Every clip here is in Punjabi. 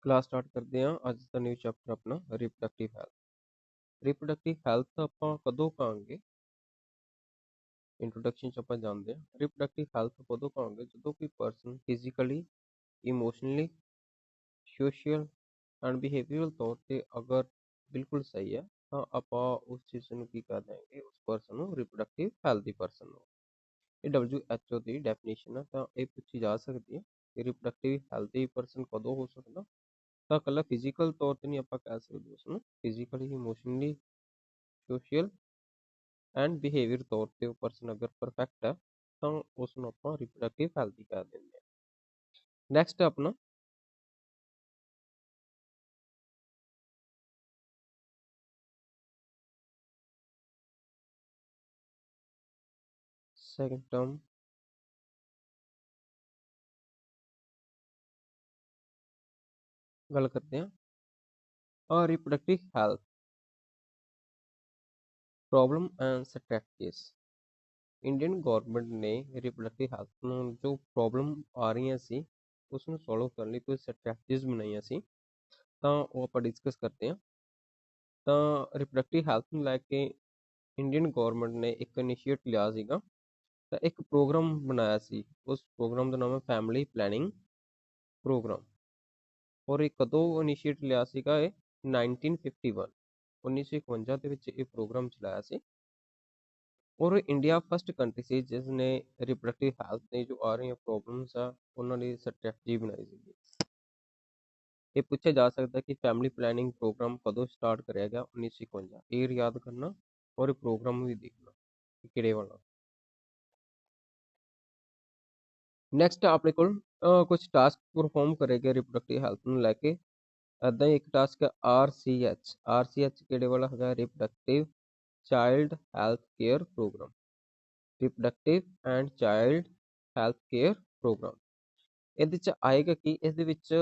क्लास स्टार्ट करते हैं। ਅੱਜ ਦਾ ਨਿਊ ਚੈਪਟਰ ਆਪਣਾ ਰਿਪਰੋਡਕਟਿਵ ਹੈਲਥ। ਰਿਪਰੋਡਕਟਿਵ ਹੈਲਥ ਆਪਾਂ ਕਦੋਂ ਕਹਾਂਗੇ? ਇੰਟਰੋਡਕਸ਼ਨ ਚ ਆਪਾਂ ਜਾਣਦੇ ਹਾਂ ਰਿਪਰੋਡਕਟਿਵ ਹੈਲਥ ਕਦੋਂ ਕਹਾਂਗੇ ਜਦੋਂ ਕੋਈ person physically, emotionally, social and behavioural ਤੌਰ ਤੇ ਅਗਰ ਬਿਲਕੁਲ ਸਹੀ ਹੈ ਤਾਂ ਆਪਾਂ ਉਸ ਚੀਜ਼ ਨੂੰ ਕੀ ਕਰ ਦਿਆਂਗੇ, ਉਸ ਪਰਸਨ ਨੂੰ ਰਿਪਰੋਡਕਟਿਵ ਹੈਲਥੀ ਪਰਸਨ ਨੂੰ। ਇਹ WHO ਦੀ ਡੈਫੀਨੇਸ਼ਨ ਹੈ, ਤਾਂ ਇਹ ਪੁੱਛੀ ਜਾ ਸਕਦੀ ਹੈ ਕਿ ਰਿਪਰੋਡਕਟਿਵ ਹੈਲਥੀ ਪਰਸਨ ਕਦੋਂ ਹੋ ਸਕਦਾ। ਤਾਂ ਇਕੱਲਾ ਫਿਜ਼ੀਕਲ ਤੌਰ ਤੇ ਨਹੀਂ ਆਪਾਂ ਕਹਿ ਸਕਦੇ ਉਸਨੂੰ, physically, emotionally, social and behaviour ਤੌਰ ਤੇ ਉਹ ਪਰਸਨ ਅਗਰ ਪਰਫੈਕਟ ਹੈ ਤਾਂ ਉਸ ਨੂੰ ਆਪਾਂ ਰਿਪਰੋਡਕਟਿਵ ਹੈਲਥੀ ਕਹਿ ਦਿੰਦੇ ਹਾਂ। ਨੈਕਸਟ ਆਪਣਾ ਸੈਕੰਡ ਟਰਮ ਗੱਲ ਕਰਦੇ ਹਾਂ reproductive health problem and strategies. Indian government ਨੇ ਰਿਪਰੋਡਕਟਿਵ ਹੈਲਥ ਨੂੰ ਜੋ ਪ੍ਰੋਬਲਮ ਆ ਰਹੀਆਂ ਸੀ ਉਸ ਨੂੰ ਸੋਲਵ ਕਰਨ ਲਈ ਕੁਝ ਸਟ੍ਰੈਟਜੀਜ਼ ਬਣਾਈਆਂ ਸੀ, ਤਾਂ ਉਹ ਆਪਾਂ ਡਿਸਕਸ ਕਰਦੇ ਹਾਂ। ਤਾਂ ਰਿਪਰੋਡਕਟਿਵ ਹੈਲਥ ਨੂੰ ਲੈ ਕੇ ਇੰਡੀਅਨ ਗਵਰਨਮੈਂਟ ਨੇ ਇੱਕ ਇਨੀਸ਼ੀਏਟ ਲਿਆ ਸੀਗਾ, ਤਾਂ ਇੱਕ ਪ੍ਰੋਗਰਾਮ ਬਣਾਇਆ ਸੀ। ਉਸ ਪ੍ਰੋਗਰਾਮ ਦਾ ਨਾਮ ਹੈ ਫੈਮਿਲੀ ਪਲੈਨਿੰਗ ਪ੍ਰੋਗਰਾਮ। ਔਰ ਇਹ ਕਦੋਂ ਇਨੀਸ਼ੀਏਟ ਲਿਆ ਸੀਗਾ? ਇਹ 1951 1951 ਦੇ ਵਿੱਚ ਇਹ ਪ੍ਰੋਗਰਾਮ ਚਲਾਇਆ ਸੀ। ਔਰ ਇੰਡੀਆ ਫਸਟ ਕੰਟਰੀ ਸੀ ਜਿਸ ਨੇ ਰਿਪਰੋਡਕਟਿਵ ਹੈਲਥ ਦੇ ਜੋ ਆ ਰਹੀਆਂ ਪ੍ਰੋਬਲਮਸ ਆ ਉਹਨਾਂ ਦੀ ਸਟ੍ਰੈਟਜੀ ਬਣਾਈ ਸੀਗੀ। ਇਹ ਪੁੱਛਿਆ ਜਾ ਸਕਦਾ ਕਿ ਫੈਮਿਲੀ ਪਲੈਨਿੰਗ ਪ੍ਰੋਗਰਾਮ ਕਦੋਂ ਸਟਾਰਟ ਕਰਿਆ ਗਿਆ? 1951। ਇਹ ਯਾਦ ਕਰਨਾ ਔਰ ਇਹ ਪ੍ਰੋਗਰਾਮ ਵੀ ਦੇਖਣਾ ਕਿ ਕਿਹੜੇ ਵਾਲਾ। ਨੈਕਸਟ ਆਪਣੇ ਕੋਲ ਕੁਝ ਟਾਸਕ ਪਰਫਾਰਮ ਕਰੇਗਾ ਰਿਪਰੋਡਕਟਿਵ ਹੈਲਥ ਨੂੰ ਲੈ ਕੇ। ਇੱਦਾਂ ਹੀ ਇੱਕ ਟਾਸਕ ਹੈ RCH। RCH ਕਿਹੜੇ ਵਾਲਾ ਹੈਗਾ? Reproductive child health care programme. Reproductive and child health care programme. ਇਹਦੇ 'ਚ ਆਏਗਾ ਕਿ ਇਸਦੇ ਵਿੱਚ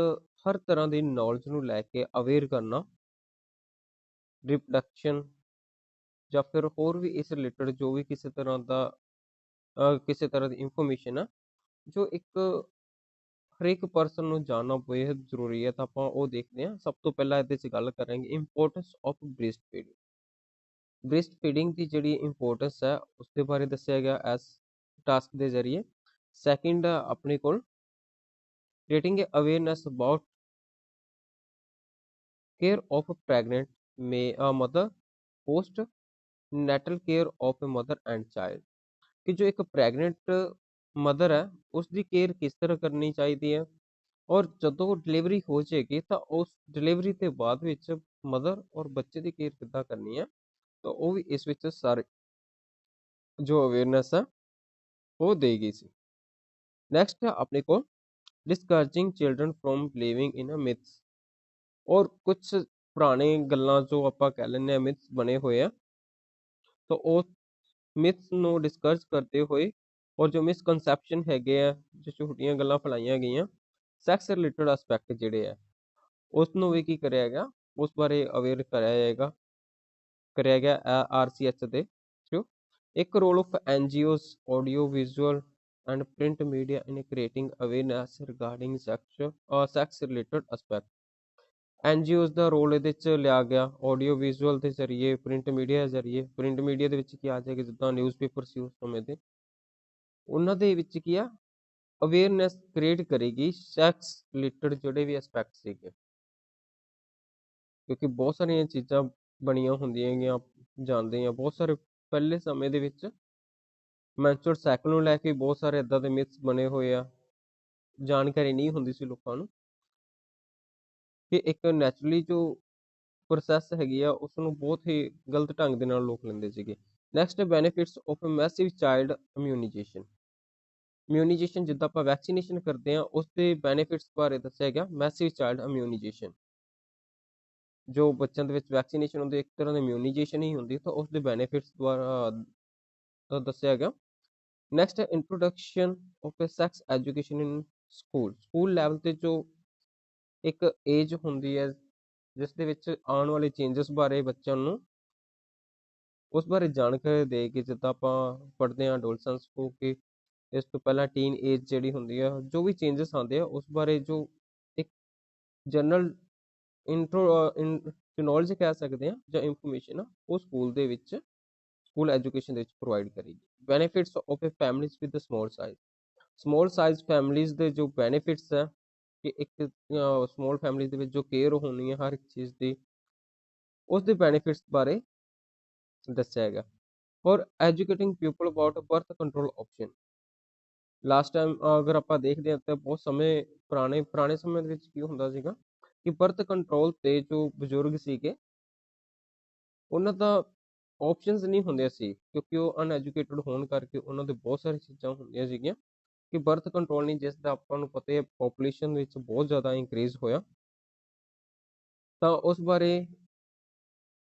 ਹਰ ਤਰ੍ਹਾਂ ਦੀ ਨੌਲੇਜ ਨੂੰ ਲੈ ਕੇ ਅਵੇਅਰ ਕਰਨਾ, ਰਿਪਰੋਡਕਸ਼ਨ ਜਾਂ ਫਿਰ ਹੋਰ ਵੀ ਇਸ ਰਿਲੇਟਡ ਜੋ ਵੀ ਕਿਸੇ ਤਰ੍ਹਾਂ ਦੀ ਇਨਫੋਰਮੇਸ਼ਨ ਆ ਜੋ ਇੱਕ ਹਰੇਕ ਪਰਸਨ ਨੂੰ ਜਾਣਨਾ ਬੇਹੱਦ ਜ਼ਰੂਰੀ ਹੈ, ਤਾਂ ਆਪਾਂ ਉਹ ਦੇਖਦੇ ਹਾਂ। ਸਭ ਤੋਂ ਪਹਿਲਾਂ ਇਹਦੇ 'ਚ ਗੱਲ ਕਰਾਂਗੇ importance of breast feeding. Breast feeding ਦੀ ਜਿਹੜੀ ਇੰਪੋਰਟੈਂਸ ਹੈ ਉਸਦੇ ਬਾਰੇ ਦੱਸਿਆ ਗਿਆ ਇਸ ਟਾਸਕ ਦੇ ਜ਼ਰੀਏ। ਸੈਕਿੰਡ ਆਪਣੇ ਕੋਲ creating a awareness about care of a pregnant mother, post natal care of a mother and child। ਕਿ ਜੋ ਇੱਕ ਪ੍ਰੈਗਨੈਂਟ ਮਦਰ ਹੈ ਉਸ ਦੀ ਕੇਅਰ ਕਿਸ ਤਰ੍ਹਾਂ ਕਰਨੀ ਚਾਹੀਦੀ ਹੈ, ਔਰ ਜਦੋਂ ਡਿਲੀਵਰੀ ਹੋ ਜਾਏਗੀ ਤਾਂ ਉਸ ਡਿਲੀਵਰੀ ਦੇ ਬਾਅਦ ਵਿੱਚ ਮਦਰ ਔਰ ਬੱਚੇ ਦੀ ਕੇਅਰ ਕਿੱਦਾਂ ਕਰਨੀ ਹੈ, ਤਾਂ ਉਹ ਵੀ ਇਸ ਵਿੱਚ ਸਾਰੇ ਜੋ ਅਵੇਅਰਨੈਸ ਹੈ ਉਹ ਦੇ ਗਈ ਸੀ। ਨੈਕਸਟ ਆਪਣੇ ਕੋਲ discouraging children from believing in a myths। ਔਰ ਕੁਛ ਪੁਰਾਣੇ ਗੱਲਾਂ ਜੋ ਆਪਾਂ ਕਹਿ ਲੈਂਦੇ ਹਾਂ ਮਿਥਸ ਬਣੇ ਹੋਏ ਆ, ਤਾਂ ਉਹ ਮਿਥਸ ਨੂੰ ਡਿਸਕਸ ਕਰਦੇ ਹੋਏ ਔਰ ਜੋ ਮਿਸਕਨਸੈਪਸ਼ਨ ਹੈਗੇ ਆ, ਜੋ ਛੋਟੀਆਂ ਗੱਲਾਂ ਫੈਲਾਈਆਂ ਗਈਆਂ, ਸੈਕਸ ਰਿਲੇਟਡ ਐਸਪੈਕਟ ਜਿਹੜੇ ਆ ਉਸ ਨੂੰ ਵੀ ਕੀ ਕਰਿਆ ਗਿਆ, ਉਸ ਬਾਰੇ ਅਵੇਅਰ ਕਰਿਆ ਗਿਆ RCH ਦੇ ਥਰੂ। ਇੱਕ role of NGOs, audio visual and print media in creating awareness regarding sex related aspect। NGOs the role ਇਹਦੇ 'ਚ ਲਿਆ ਗਿਆ ਆਡੀਓ ਵਿਜ਼ੂਅਲ ਦੇ ਜ਼ਰੀਏ, ਪ੍ਰਿੰਟ ਮੀਡੀਆ ਦੇ ਜ਼ਰੀਏ। ਪ੍ਰਿੰਟ ਮੀਡੀਆ ਦੇ ਵਿੱਚ ਕੀ ਆ ਜਾਏਗਾ, ਜਿੱਦਾਂ ਨਿਊਜ਼ਪੇਪਰ ਸੀ ਉਸ ਸਮੇਂ ਦੇ, ਉਹਨਾਂ ਦੇ ਵਿੱਚ ਕੀ ਆ ਅਵੇਅਰਨੈਸ ਕ੍ਰੀਏਟ ਕਰੇਗੀ ਸੈਕਸ ਰਿਲੇਟਡ ਜਿਹੜੇ ਵੀ ਐਸਪੈਕਟ ਸੀਗੇ, ਕਿਉਂਕਿ ਬਹੁਤ ਸਾਰੀਆਂ ਚੀਜ਼ਾਂ ਬਣੀਆਂ ਹੁੰਦੀਆਂ ਹੈਗੀਆਂ, ਜਾਣਦੇ ਹਾਂ ਬਹੁਤ ਸਾਰੇ ਪਹਿਲੇ ਸਮੇਂ ਦੇ ਵਿੱਚ ਮੈਂਸਟਰੁਅਲ ਸਾਈਕਲ ਨੂੰ ਲੈ ਕੇ ਬਹੁਤ ਸਾਰੇ ਇੱਦਾਂ ਦੇ ਮਿਥਸ ਬਣੇ ਹੋਏ ਆ, ਜਾਣਕਾਰੀ ਨਹੀਂ ਹੁੰਦੀ ਸੀ ਲੋਕਾਂ ਨੂੰ ਕਿ ਇੱਕ ਨੈਚੁਰਲੀ ਜੋ ਪ੍ਰੋਸੈਸ ਹੈਗੀ ਆ ਉਸ ਨੂੰ ਬਹੁਤ ਹੀ ਗਲਤ ਢੰਗ ਦੇ ਨਾਲ ਲੋਕ ਲੈਂਦੇ ਸੀਗੇ। Next benefits of massive child immunisation. Immunisation ਜਿੱਦਾਂ ਆਪਾਂ ਵੈਕਸੀਨੇਸ਼ਨ ਕਰਦੇ ਹਾਂ ਉਸ ਦੇ ਬੈਨੀਫਿਟਸ ਬਾਰੇ ਦੱਸਿਆ ਗਿਆ। ਮੈਸਿਵ ਚਾਈਲਡ ਇਮਿਊਨਾਈਜੇਸ਼ਨ, ਜੋ ਬੱਚਿਆਂ ਦੇ ਵਿੱਚ ਵੈਕਸੀਨੇਸ਼ਨ ਹੁੰਦੀ ਇੱਕ ਤਰ੍ਹਾਂ ਦੀ ਇਮਿਊਨਾਈਜੇਸ਼ਨ ਹੀ ਹੁੰਦੀ, ਤਾਂ ਉਸ ਦੇ ਬੈਨੀਫਿਟਸ ਦੁਆਰਾ ਦੱਸਿਆ ਗਿਆ। Next introduction of sex education in school. School level ਤੇ ਜੋ ਇੱਕ ਏਜ ਹੁੰਦੀ ਹੈ ਜਿਸ ਦੇ ਵਿੱਚ ਆਉਣ ਵਾਲੇ ਚੇਂਜਸ ਬਾਰੇ ਬੱਚਿਆਂ ਨੂੰ ਉਸ ਬਾਰੇ ਜਾਣਕਾਰੀ ਦੇ ਕੇ, ਜਿੱਦਾਂ ਆਪਾਂ ਪੜ੍ਹਦੇ ਹਾਂ ਅਡੋਲਸੈਂਸ ਹੋ ਕੇ ਇਸ ਤੋਂ ਪਹਿਲਾਂ ਟੀਨ ਏਜ ਜਿਹੜੀ ਹੁੰਦੀ ਆ, ਜੋ ਵੀ ਚੇਂਜਸ ਆਉਂਦੇ ਆ ਉਸ ਬਾਰੇ ਜੋ ਇੱਕ ਜਨਰਲ ਨੌਲੇਜ ਕਹਿ ਸਕਦੇ ਹਾਂ ਜਾਂ ਇਨਫੋਰਮੇਸ਼ਨ ਆ ਉਹ ਸਕੂਲ ਦੇ ਵਿੱਚ ਸਕੂਲ ਐਜੂਕੇਸ਼ਨ ਦੇ ਵਿੱਚ ਪ੍ਰੋਵਾਈਡ ਕਰੇਗੀ। Benefits of a families with small size families ਦੇ ਜੋ ਬੈਨੀਫਿਟਸ ਹੈ ਕਿ ਇੱਕ ਸਮਾਲ ਫੈਮਲੀ ਦੇ ਵਿੱਚ ਜੋ ਕੇਅਰ ਹੋਣੀ ਹੈ ਹਰ ਇੱਕ ਚੀਜ਼ ਦੀ, ਉਸ ਦੇ ਬੈਨੀਫਿਟਸ ਬਾਰੇ ਦੱਸਿਆ ਹੈਗਾ। ਔਰ educating people about birth control option. Last time ਅਗਰ ਆਪਾਂ ਦੇਖਦੇ ਹਾਂ ਤਾਂ ਬਹੁਤ ਸਮੇਂ ਪੁਰਾਣੇ ਸਮੇਂ ਦੇ ਵਿੱਚ ਕੀ ਹੁੰਦਾ ਸੀਗਾ ਕਿ ਬਰਥ ਕੰਟਰੋਲ ਤੇ ਜੋ ਬਜ਼ੁਰਗ ਸੀਗੇ ਉਹਨਾਂ ਦਾ ਆਪਸ਼ਨਸ ਨਹੀਂ ਹੁੰਦੀਆਂ ਸੀ, ਕਿਉਂਕਿ ਉਹ ਅਨਐਜੂਕੇਟਡ ਹੋਣ ਕਰਕੇ ਉਹਨਾਂ ਦੇ ਬਹੁਤ ਸਾਰੀ ਚੀਜ਼ਾਂ ਹੁੰਦੀਆਂ ਸੀਗੀਆਂ ਕਿ ਬਰਥ ਕੰਟਰੋਲ ਨਹੀਂ, ਜਿਸ ਦਾ ਆਪਾਂ ਨੂੰ ਪਤਾ ਹੈ ਪੋਪੂਲੇਸ਼ਨ ਵਿੱਚ ਬਹੁਤ ਜ਼ਿਆਦਾ ਇੰਕਰੀਜ਼ ਹੋਇਆ, ਤਾਂ ਉਸ ਬਾਰੇ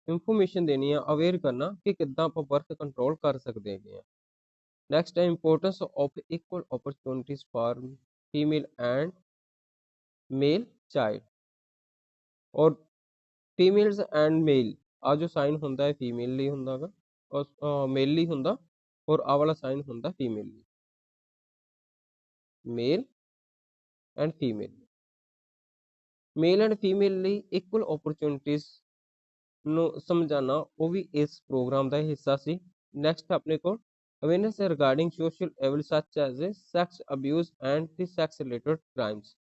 ਇਨਫੋਰਮੇਸ਼ਨ ਦੇਣੀ ਆ, ਅਵੇਅਰ ਕਰਨਾ ਕਿ ਕਿੱਦਾਂ ਆਪਾਂ ਬਰਥ ਕੰਟਰੋਲ ਕਰ ਸਕਦੇ ਹੈਗੇ ਆ। ਨੈਕਸਟ ਹੈ importance of equal opportunities for female and male child. ਔਰ ਫੀਮੇਲਸ ਐਂਡ ਮੇਲ ਆ ਜੋ ਸਾਈਨ ਹੁੰਦਾ ਹੈ ਫੀਮੇਲ ਲਈ ਹੁੰਦਾ ਗਾ ਔਰ ਮੇਲ ਲਈ ਹੁੰਦਾ, ਔਰ ਆ ਵਾਲਾ ਸਾਈਨ ਹੁੰਦਾ ਫੀਮੇਲ ਲਈ, male and female. Male and female ਲਈ ਇਕੁਅਲ ਓਪਰਚੁਨਿਟੀਜ਼ ਨੂੰ ਸਮਝਾਉਣਾ ਉਹ ਵੀ ਇਸ ਪ੍ਰੋਗਰਾਮ ਦਾ ਹਿੱਸਾ ਸੀ। ਨੈਕਸਟ ਆਪਣੇ ਕੋਲ awareness regarding social evil such as a sex abuse and the sex related crimes.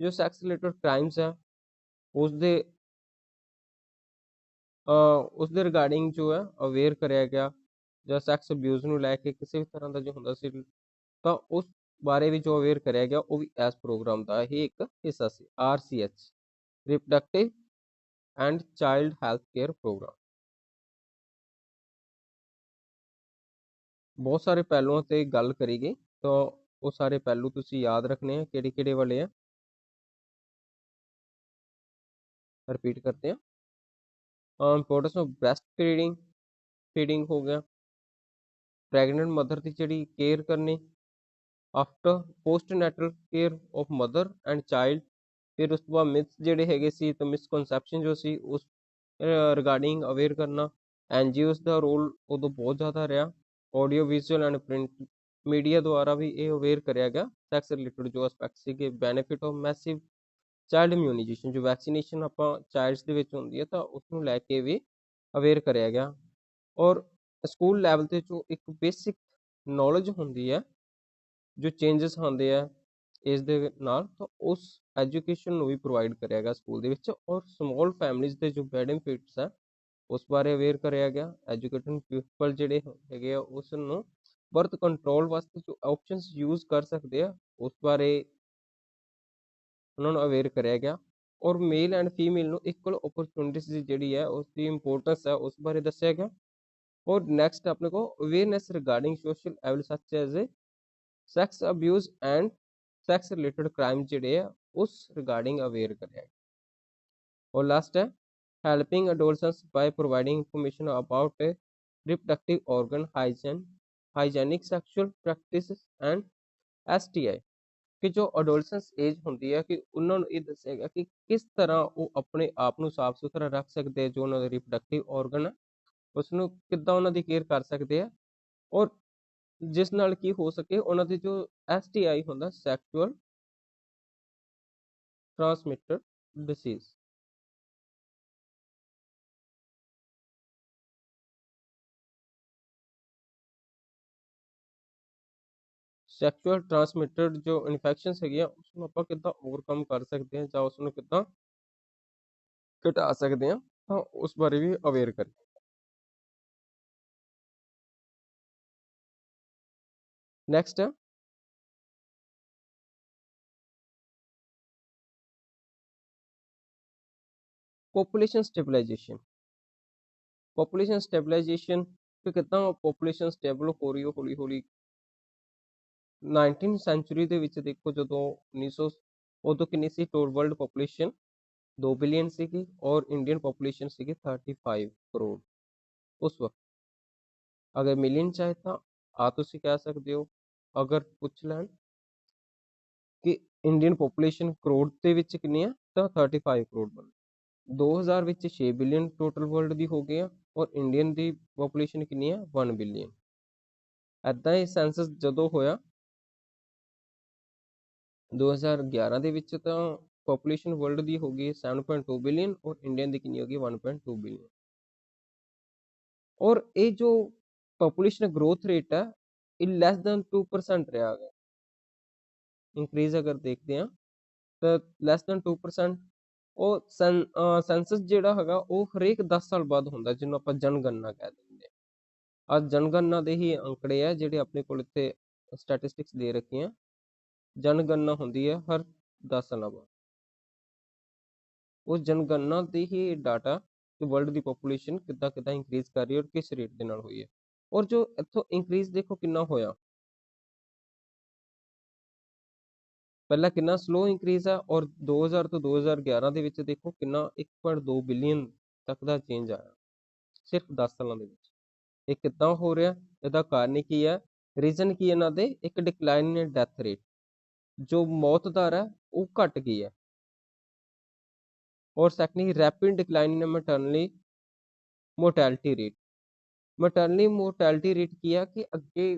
ਜੋ ਸੈਕਸ ਰਿਲੇਟਡ ਕ੍ਰਾਈਮਸ ਹੈ ਉਸਦੇ ਰਿਗਾਰਡਿੰਗ ਜੋ ਹੈ ਅਵੇਅਰ ਕਰਿਆ ਗਿਆ, ਜਾਂ ਸੈਕਸ ਅਬਿਊਜ਼ ਨੂੰ ਲੈ ਕੇ ਕਿਸੇ ਵੀ ਤਰ੍ਹਾਂ ਦਾ ਜੋ ਹੁੰਦਾ ਸੀ ਤਾਂ ਉਸ ਬਾਰੇ ਵੀ ਜੋ ਅਵੇਅਰ ਕਰਿਆ ਗਿਆ ਉਹ ਵੀ ਇਸ ਪ੍ਰੋਗਰਾਮ ਦਾ ਹੀ ਇੱਕ ਹਿੱਸਾ ਸੀ। RCH reproductive and child health care programme. ਬਹੁਤ ਸਾਰੇ ਪਹਿਲੂਆਂ ਤੇ ਗੱਲ ਕਰੀ ਗਈ, ਤਾਂ ਉਹ ਸਾਰੇ ਪਹਿਲੂ ਤੁਸੀਂ ਯਾਦ ਰੱਖਣੇ ਆ ਕਿਹੜੇ ਕਿਹੜੇ ਵਾਲੇ ਆ। ਰਿਪੀਟ करते हैं। ਇੰਪੋਰਟੈਂਸ ਆਫ ਬ੍ਰੈਸਟ ਫੀਡਿੰਗ ਹੋ ਗਿਆ, ਪ੍ਰੈਗਨੈਂਟ ਮਦਰ ਦੀ ਜਿਹੜੀ ਕੇਅਰ ਕਰਨੀ, after postnatal care of mother and child. ਫਿਰ ਉਸ ਤੋਂ ਬਾਅਦ ਮਿਥਸ ਜਿਹੜੇ ਹੈਗੇ ਸੀ ਤਾਂ ਮਿਸਕਨਸੈਪਸ਼ਨ ਜੋ ਸੀ ਉਸ ਰਿਗਾਰਡਿੰਗ ਅਵੇਅਰ ਕਰਨਾ। NGOs ਦਾ ਰੋਲ ਉਦੋਂ ਬਹੁਤ ਜ਼ਿਆਦਾ ਰਿਹਾ, audio visual and print media ਦੁਆਰਾ ਵੀ ਇਹ ਅਵੇਅਰ ਕਰਿਆ ਗਿਆ। ਸੈਕਸ ਰਿਲੇਟਡ ਜੋ ਐਸਪੈਕਟ ਸੀਗੇ, benefit of massive child immunisation, ਜੋ ਵੈਕਸੀਨੇਸ਼ਨ ਆਪਾਂ ਚਾਈਲਡਸ ਦੇ ਵਿੱਚ ਹੁੰਦੀ ਹੈ ਤਾਂ ਉਸਨੂੰ ਲੈ ਕੇ ਵੀ ਅਵੇਅਰ ਕਰਿਆ ਗਿਆ। ਔਰ ਸਕੂਲ ਲੈਵਲ ਤੇ ਜੋ ਇੱਕ ਬੇਸਿਕ ਨੌਲੇਜ ਹੁੰਦੀ ਹੈ, ਜੋ ਚੇਂਜਸ ਆਉਂਦੇ ਆ ਇਸ ਦੇ ਨਾਲ, ਤਾਂ ਉਸ ਐਜੂਕੇਸ਼ਨ ਨੂੰ ਵੀ ਪ੍ਰੋਵਾਈਡ ਕਰਿਆ ਗਿਆ ਸਕੂਲ ਦੇ ਵਿੱਚ। ਔਰ ਸਮਾਲ ਫੈਮਲੀਜ਼ ਦੇ ਜੋ ਬੈਨੀਫਿਟਸ ਹੈ ਉਸ ਬਾਰੇ ਅਵੇਅਰ ਕਰਿਆ ਗਿਆ। ਐਜੂਕੇਟਡ ਪੀਪਲ ਜਿਹੜੇ ਹੈਗੇ ਆ ਉਸ ਨੂੰ ਬਰਥ ਕੰਟਰੋਲ ਵਾਸਤੇ ਜੋ ਆਪਸ਼ਨਸ ਯੂਜ਼ ਕਰ ਸਕਦੇ ਆ ਉਸ ਬਾਰੇ ਉਹਨਾਂ ਨੂੰ ਅਵੇਅਰ ਕਰਿਆ ਗਿਆ। ਔਰ ਮੇਲ ਐਂਡ ਫੀਮੇਲ ਨੂੰ ਇਕੁਅਲ ਓਪਰਚੁਨਿਟੀਜ਼ ਦੀ ਜਿਹੜੀ ਹੈ ਉਸ ਦੀ ਇੰਪੋਰਟੈਂਸ ਹੈ ਉਸ ਬਾਰੇ ਦੱਸਿਆ ਗਿਆ। ਔਰ ਨੈਕਸਟ ਆਪਣੇ ਕੋਲ awareness regarding social evil such as a sex abuse and sex related crime ਜਿਹੜੇ ਆ ਉਸ ਰਿਗਾਰਡਿੰਗ ਅਵੇਅਰ ਕਰਿਆ। ਔਰ ਲਾਸਟ ਹੈ helping adolescence by providing information about reproductive organ hygienic sexual practices and STI। ਕਿ ਜੋ ਅਡੋਲਸੈਂਸ ਏਜ ਹੁੰਦੀ ਹੈ ਕਿ ਉਹਨਾਂ ਨੂੰ ਇਹ ਦੱਸਿਆ ਗਿਆ ਕਿ ਕਿਸ ਤਰ੍ਹਾਂ ਉਹ ਆਪਣੇ ਆਪ ਨੂੰ ਸਾਫ਼ ਸੁਥਰਾ ਰੱਖ ਸਕਦੇ ਆ, ਜੋ ਉਹਨਾਂ ਦਾ ਰਿਪਰੋਡਕਟਿਵ ਔਰਗਨ ਹੈ ਉਸ ਨੂੰ ਕਿੱਦਾਂ ਉਹਨਾਂ ਦੀ ਕੇਅਰ ਕਰ ਸਕਦੇ ਆ, ਔਰ ਜਿਸ ਨਾਲ ਕੀ ਹੋ ਸਕੇ ਉਹਨਾਂ ਦੀ ਜੋ STI ਹੁੰਦਾ ਸੈਕਸ਼ੂਅਲ ਟ੍ਰਾਂਸਮਿਟਡ ਡਿਸੀਜ਼। ਸੈਕਸ਼ੂਅਲ ਟ੍ਰਾਂਸਮਿਟਡ ਜੋ ਇਨਫੈਕਸ਼ਨਸ ਹੈਗੀਆਂ ਉਸ ਨੂੰ ਆਪਾਂ ਕਿੱਦਾਂ ਓਵਰਕਮ ਕਰ ਸਕਦੇ ਹਾਂ ਜਾਂ ਉਸ ਨੂੰ ਕਿੱਦਾਂ ਘਟਾ ਸਕਦੇ ਹਾਂ, ਤਾਂ ਉਸ ਬਾਰੇ ਵੀ ਅਵੇਅਰ ਕਰੀਏ। ਨੈਕਸਟ ਹੈ ਪੋਪੂਲੇਸ਼ਨ ਸਟੇਬਲਾਈਜੇਸ਼ਨ। ਪੋਪੂਲੇਸ਼ਨ ਸਟੇਬਲਾਈਜੇਸ਼ਨ ਕਿ ਕਿੱਦਾਂ ਪੋਪੂਲੇਸ਼ਨ ਸਟੇਬਲ ਹੋ ਰਹੀ ਹੈ ਹੌਲੀ ਹੌਲੀ। 19th ਸੈਂਚੁਰੀ ਦੇ ਵਿੱਚ ਦੇਖੋ ਜਦੋਂ 1900 ਉਦੋਂ ਕਿੰਨੀ ਸੀ ਟੋਟਲ ਵਰਲਡ ਪੋਪੂਲੇਸ਼ਨ 2 ਬਿਲੀਅਨ ਸੀਗੀ, ਔਰ ਇੰਡੀਅਨ ਪੋਪੂਲੇਸ਼ਨ ਸੀਗੀ 35 ਕਰੋੜ ਉਸ ਵਕਤ। ਅਗਰ ਮਿਲੀਅਨ ਚਾਹੇ ਤਾਂ ਤੁਸੀਂ ਕਹਿ ਸਕਦੇ ਹੋ, ਅਗਰ ਪੁੱਛ ਲੈਣ ਕਿ ਇੰਡੀਅਨ ਪੋਪੂਲੇਸ਼ਨ ਕਰੋੜ ਦੇ ਵਿੱਚ ਕਿੰਨੀ ਆ ਤਾਂ 35 ਕਰੋੜ ਬਣ। 2000 ਵਿੱਚ 6 ਬਿਲੀਅਨ ਟੋਟਲ ਵਰਲਡ ਦੀ ਹੋ ਗਈ ਆ, ਔਰ ਇੰਡੀਅਨ ਦੀ ਪੋਪੂਲੇਸ਼ਨ ਕਿੰਨੀ ਆ 1 ਬਿਲੀਅਨ। ਇੱਦਾਂ ਹੀ ਸੈਂਸਸ ਜਦੋਂ ਹੋਇਆ 2011 ਦੇ ਵਿੱਚ ਤਾਂ ਪੋਪੂਲੇਸ਼ਨ ਵਰਲਡ ਦੀ ਹੋ ਗਈ 7.2 ਬਿਲੀਅਨ ਔਰ ਇੰਡੀਅਨ ਦੀ ਕਿੰਨੀ ਹੋ ਗਈ 1.2 ਬਿਲੀਅਨ। ਔਰ ਇਹ ਜੋ ਪੋਪੂਲੇਸ਼ਨ ਗਰੋਥ ਰੇਟ ਹੈ ਇਹ ਲੈਸ ਦੈਨ 2% ਰਿਹਾ ਹੈ। ਇੰਕਰੀਜ਼ ਅਗਰ ਦੇਖਦੇ ਹਾਂ ਤਾਂ ਲੈਸ ਦੈਨ 2%। ਉਹ ਸੈਂਸਸ ਜਿਹੜਾ ਹੈਗਾ ਉਹ ਹਰੇਕ 10 ਸਾਲ ਬਾਅਦ ਹੁੰਦਾ, ਜਿਹਨੂੰ ਆਪਾਂ ਜਨਗਣਨਾ ਕਹਿ ਦਿੰਦੇ ਹਾਂ। ਅੱਜ ਜਨਗਣਨਾ ਦੇ ਹੀ ਅੰਕੜੇ ਆ ਜਿਹੜੇ ਆਪਣੇ ਕੋਲ ਇੱਥੇ ਸਟੈਟਿਸਟਿਕਸ ਦੇ ਰੱਖੀਆਂ। ਜਨਗਣਨਾ ਹੁੰਦੀ ਹੈ ਹਰ 10 ਸਾਲਾਂ ਬਾਅਦ। ਉਸ ਜਨਗਣਨਾ ਦੇ ਹੀ ਡਾਟਾ ਕਿ ਵਰਲਡ ਦੀ ਪੋਪੂਲੇਸ਼ਨ ਕਿੱਦਾਂ ਕਿੱਦਾਂ ਇੰਕਰੀਜ਼ ਕਰ ਰਹੀ ਹੈ ਔਰ ਕਿਸ ਰੇਟ ਦੇ ਨਾਲ ਹੋਈ ਹੈ। ਔਰ ਜੋ ਇੱਥੋਂ ਇੰਕਰੀਜ਼ ਦੇਖੋ ਕਿੰਨਾ ਹੋਇਆ, ਪਹਿਲਾਂ ਕਿੰਨਾ ਸਲੋ ਇੰਕਰੀਜ਼ ਆ ਔਰ 2000 ਤੋਂ 2011 ਦੇ ਵਿੱਚ ਦੇਖੋ ਕਿੰਨਾ 1.2 ਬਿਲੀਅਨ ਤੱਕ ਦਾ ਚੇਂਜ ਆਇਆ ਸਿਰਫ 10 ਸਾਲਾਂ ਦੇ ਵਿੱਚ। ਇਹ ਕਿੱਦਾਂ ਹੋ ਰਿਹਾ, ਇਹਦਾ ਕਾਰਨ ਕੀ ਹੈ, ਰੀਜ਼ਨ ਕੀ ਇਹਨਾਂ ਦੇ, ਇੱਕ ਡਿਕਲਾਈਨ ਇਨ ਡੈਥ ਰੇਟ, ਜੋ ਮੌਤ ਦਰ ਹੈ ਉਹ ਘਟ ਗਈ ਹੈ। ਔਰ ਸੈਕੰਡਲੀ ਰੈਪਿਡ ਡਿਕਲਾਈਨ ਇਨ ਮੈਟਰਨਲੀ ਮੋਰਟੈਲਿਟੀ ਰੇਟ। ਮੈਟਰਨਲੀ ਮੋਰਟੈਲਿਟੀ ਰੇਟ ਕੀ ਹੈ ਕਿ ਅੱਗੇ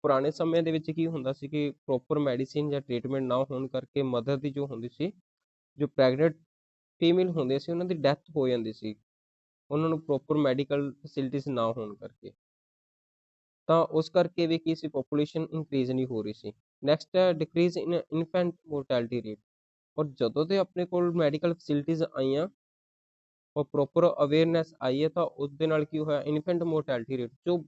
ਪੁਰਾਣੇ ਸਮੇਂ ਦੇ ਵਿੱਚ ਕੀ ਹੁੰਦਾ ਸੀ ਕਿ ਪ੍ਰੋਪਰ ਮੈਡੀਸਿਨ ਜਾਂ ਟ੍ਰੀਟਮੈਂਟ ਨਾ ਹੋਣ ਕਰਕੇ ਮਦਰ ਦੀ ਜੋ ਹੁੰਦੀ ਸੀ, ਜੋ ਪ੍ਰੈਗਨੈਂਟ ਫੀਮੇਲ ਹੁੰਦੇ ਸੀ ਉਹਨਾਂ ਦੀ ਡੈਥ ਹੋ ਜਾਂਦੀ ਸੀ, ਉਹਨਾਂ ਨੂੰ ਪ੍ਰੋਪਰ ਮੈਡੀਕਲ ਫੈਸਿਲਿਟੀਜ਼ ਨਾ ਹੋਣ ਕਰਕੇ। ਤਾਂ ਉਸ ਕਰਕੇ ਵੀ ਕੀ ਸੀ, ਪੋਪੂਲੇਸ਼ਨ ਇੰਕਰੀਜ਼ ਨਹੀਂ ਹੋ ਰਹੀ ਸੀ। ਨੈਕਸਟ ਹੈ ਡਿਕਰੀਜ਼ ਇਨ ਇਨਫੈਂਟ ਮੋਰਟੈਲਿਟੀ ਰੇਟ। ਔਰ ਜਦੋਂ ਦੇ ਆਪਣੇ ਕੋਲ ਮੈਡੀਕਲ ਫੈਸਿਲਿਟੀਜ਼ ਆਈਆਂ ਔਰ ਪ੍ਰੋਪਰ ਅਵੇਅਰਨੈਸ ਆਈ ਹੈ ਤਾਂ ਉਸ ਦੇ ਨਾਲ ਕੀ ਹੋਇਆ, ਇਨਫੈਂਟ ਮੋਰਟੈਲਿਟੀ ਰੇਟ, ਜੋ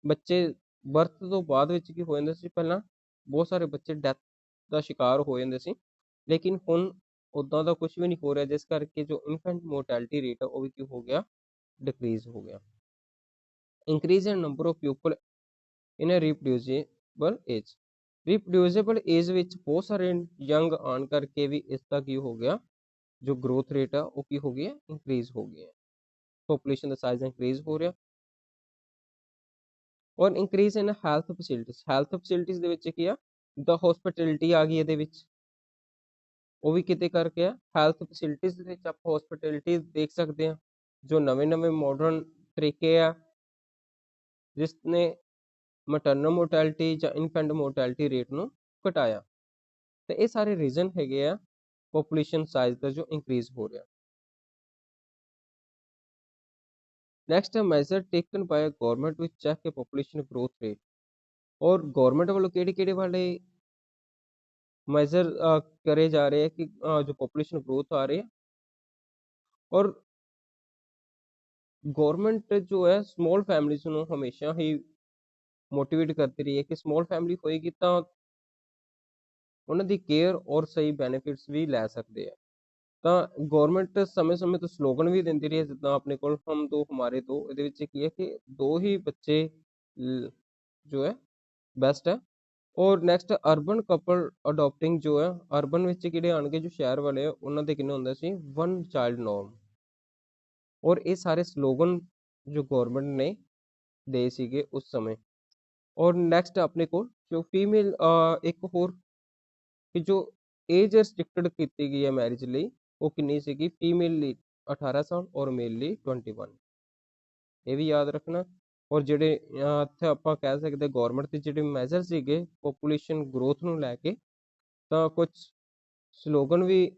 ਬੱਚੇ ਬਰਥ ਤੋਂ ਬਾਅਦ ਵਿੱਚ ਕੀ ਹੋ ਜਾਂਦੇ ਸੀ, ਪਹਿਲਾਂ ਬਹੁਤ ਸਾਰੇ ਬੱਚੇ ਡੈਥ ਦਾ ਸ਼ਿਕਾਰ ਹੋ ਜਾਂਦੇ ਸੀ, ਲੇਕਿਨ ਹੁਣ ਉੱਦਾਂ ਦਾ ਕੁਝ ਵੀ ਨਹੀਂ ਹੋ ਰਿਹਾ, ਜਿਸ ਕਰਕੇ ਜੋ ਇਨਫੈਂਟ ਮੋਰਟੈਲਿਟੀ ਰੇਟ ਹੈ ਉਹ ਵੀ ਕੀ ਹੋ ਗਿਆ, ਡਿਕਰੀਜ਼ ਹੋ ਗਿਆ। Increase in number of people in a reproducible age. Reproducible age ਵਿੱਚ ਬਹੁਤ ਸਾਰੇ ਯੰਗ ਆਉਣ ਕਰਕੇ ਵੀ ਇਸ ਦਾ ਕੀ ਹੋ ਗਿਆ, ਜੋ ਗਰੋਥ ਰੇਟ ਆ ਉਹ ਕੀ ਹੋ ਗਿਆ, ਇੰਕਰੀਜ਼ ਹੋ ਗਿਆ। ਪੋਪੂਲੇਸ਼ਨ ਦਾ ਸਾਈਜ਼ ਇੰਕਰੀਜ਼ ਹੋ ਰਿਹਾ। ਔਰ ਇੰਕਰੀਜ਼ ਇਨ ਹੈਲਥ ਫੈਸਿਲਿਟੀਜ਼। ਹੈਲਥ ਫੈਸਿਲਿਟੀਜ਼ ਦੇ ਵਿੱਚ ਕੀ ਆ, ਦਾ ਹਸਪਿਟੈਲਿਟੀ ਆ ਗਈ ਇਹਦੇ ਵਿੱਚ, ਉਹ ਵੀ ਕਿਤੇ ਕਰਕੇ ਆ। ਹੈਲਥ ਫੈਸਿਲਿਟੀਜ਼ ਦੇ ਵਿੱਚ ਆਪਾਂ ਹਸਪਿਟੈਲਿਟੀ ਦੇਖ ਸਕਦੇ ਹਾਂ, ਜੋ ਨਵੇਂ ਮਾਡਰਨ ਤਰੀਕੇ ਆ ਜਿਸ ਨੇ ਮੈਟਰਨਲ ਮੋਰਟੈਲਿਟੀ ਜਾਂ ਇਨਫੈਂਟ ਮੋਰਟੈਲਿਟੀ ਰੇਟ ਨੂੰ ਘਟਾਇਆ। ਤੇ ਇਹ ਸਾਰੇ ਰੀਜ਼ਨ ਹੈਗੇ ਆ ਪੋਪੂਲੇਸ਼ਨ ਸਾਈਜ਼ ਦਾ ਜੋ ਇੰਕਰੀਜ਼ ਹੋ ਰਿਹਾ। ਨੈਕਸਟ ਹੈ measure taken by government to check population growth rate. ਔਰ ਗਵਰਨਮੈਂਟ ਵੱਲੋਂ ਕਿਹੜੇ ਵਾਲੇ ਮੈਜ਼ਰ करे जा रहे हैं कि जो पॉपुलेशन ग्रोथ आ रही है। और गवर्नमेंट जो है ਸਮੋਲ ਫੈਮਲੀਜ਼ ਨੂੰ ਹਮੇਸ਼ਾ ਹੀ ਮੋਟੀਵੇਟ ਕਰਦੀ ਰਹੀ ਹੈ ਕਿ ਸਮੋਲ ਫੈਮਲੀ ਹੋਏਗੀ ਤਾਂ ਉਹਨਾਂ ਦੀ ਕੇਅਰ ਔਰ ਸਹੀ ਬੈਨੀਫਿਟਸ ਵੀ ਲੈ ਸਕਦੇ ਆ। ਤਾਂ ਗਵਰਨਮੈਂਟ ਸਮੇਂ-ਸਮੇਂ ਤੋਂ ਸਲੋਗਨ ਵੀ ਦਿੰਦੀ ਰਹੀ ਹੈ, ਜਿੱਦਾਂ ਆਪਣੇ ਕੋਲ ਹਮ ਦੋ ਹਮਾਰੇ ਦੋ, ਇਹਦੇ ਵਿੱਚ ਕੀ ਹੈ ਕਿ ਦੋ ਹੀ ਬੱਚੇ ਜੋ ਹੈ ਬੈਸਟ ਹੈ। ਔਰ ਨੈਕਸਟ ਅਰਬਨ ਕਪਲ ਅਡੋਪਟਿੰਗ, ਜੋ ਹੈ ਅਰਬਨ ਵਿੱਚ ਕਿਹੜੇ ਆਣਗੇ, ਜੋ ਸ਼ਹਿਰ ਵਾਲੇ ਆ ਉਹਨਾਂ ਦੇ ਕਿੰਨੇ ਹੁੰਦਾ ਸੀ, 1 ਚਾਈਲਡ ਨੋਰਮ। ਔਰ ਇਹ ਸਾਰੇ ਸਲੋਗਨ ਜੋ ਗਵਰਨਮੈਂਟ ਨੇ ਦੇ ਸੀਗੇ ਉਸ ਸਮੇਂ। ਔਰ ਨੈਕਸਟ ਆਪਣੇ ਕੋਲ ਜੋ ਫੀਮੇਲ ਇੱਕ ਹੋਰ ਕਿ ਜੋ ਏਜ ਰਿਸਟ੍ਰਿਕਟਡ ਕੀਤੀ ਗਈ ਹੈ ਮੈਰਿਜ ਲਈ, ਉਹ ਕਿੰਨੀ ਸੀਗੀ, ਫੀਮੇਲ ਲਈ 18 ਸਾਲ ਔਰ ਮੇਲ ਲਈ 21। ਇਹ ਵੀ ਯਾਦ ਰੱਖਣਾ। ਔਰ ਜਿਹੜੇ ਇੱਥੇ ਆਪਾਂ ਕਹਿ ਸਕਦੇ ਗਵਰਨਮੈਂਟ ਦੇ ਜਿਹੜੇ ਮੈਜ਼ਰ ਸੀਗੇ ਪੋਪੂਲੇਸ਼ਨ ਗਰੋਥ ਨੂੰ ਲੈ ਕੇ, ਤਾਂ ਕੁਝ ਸਲੋਗਨ ਵੀ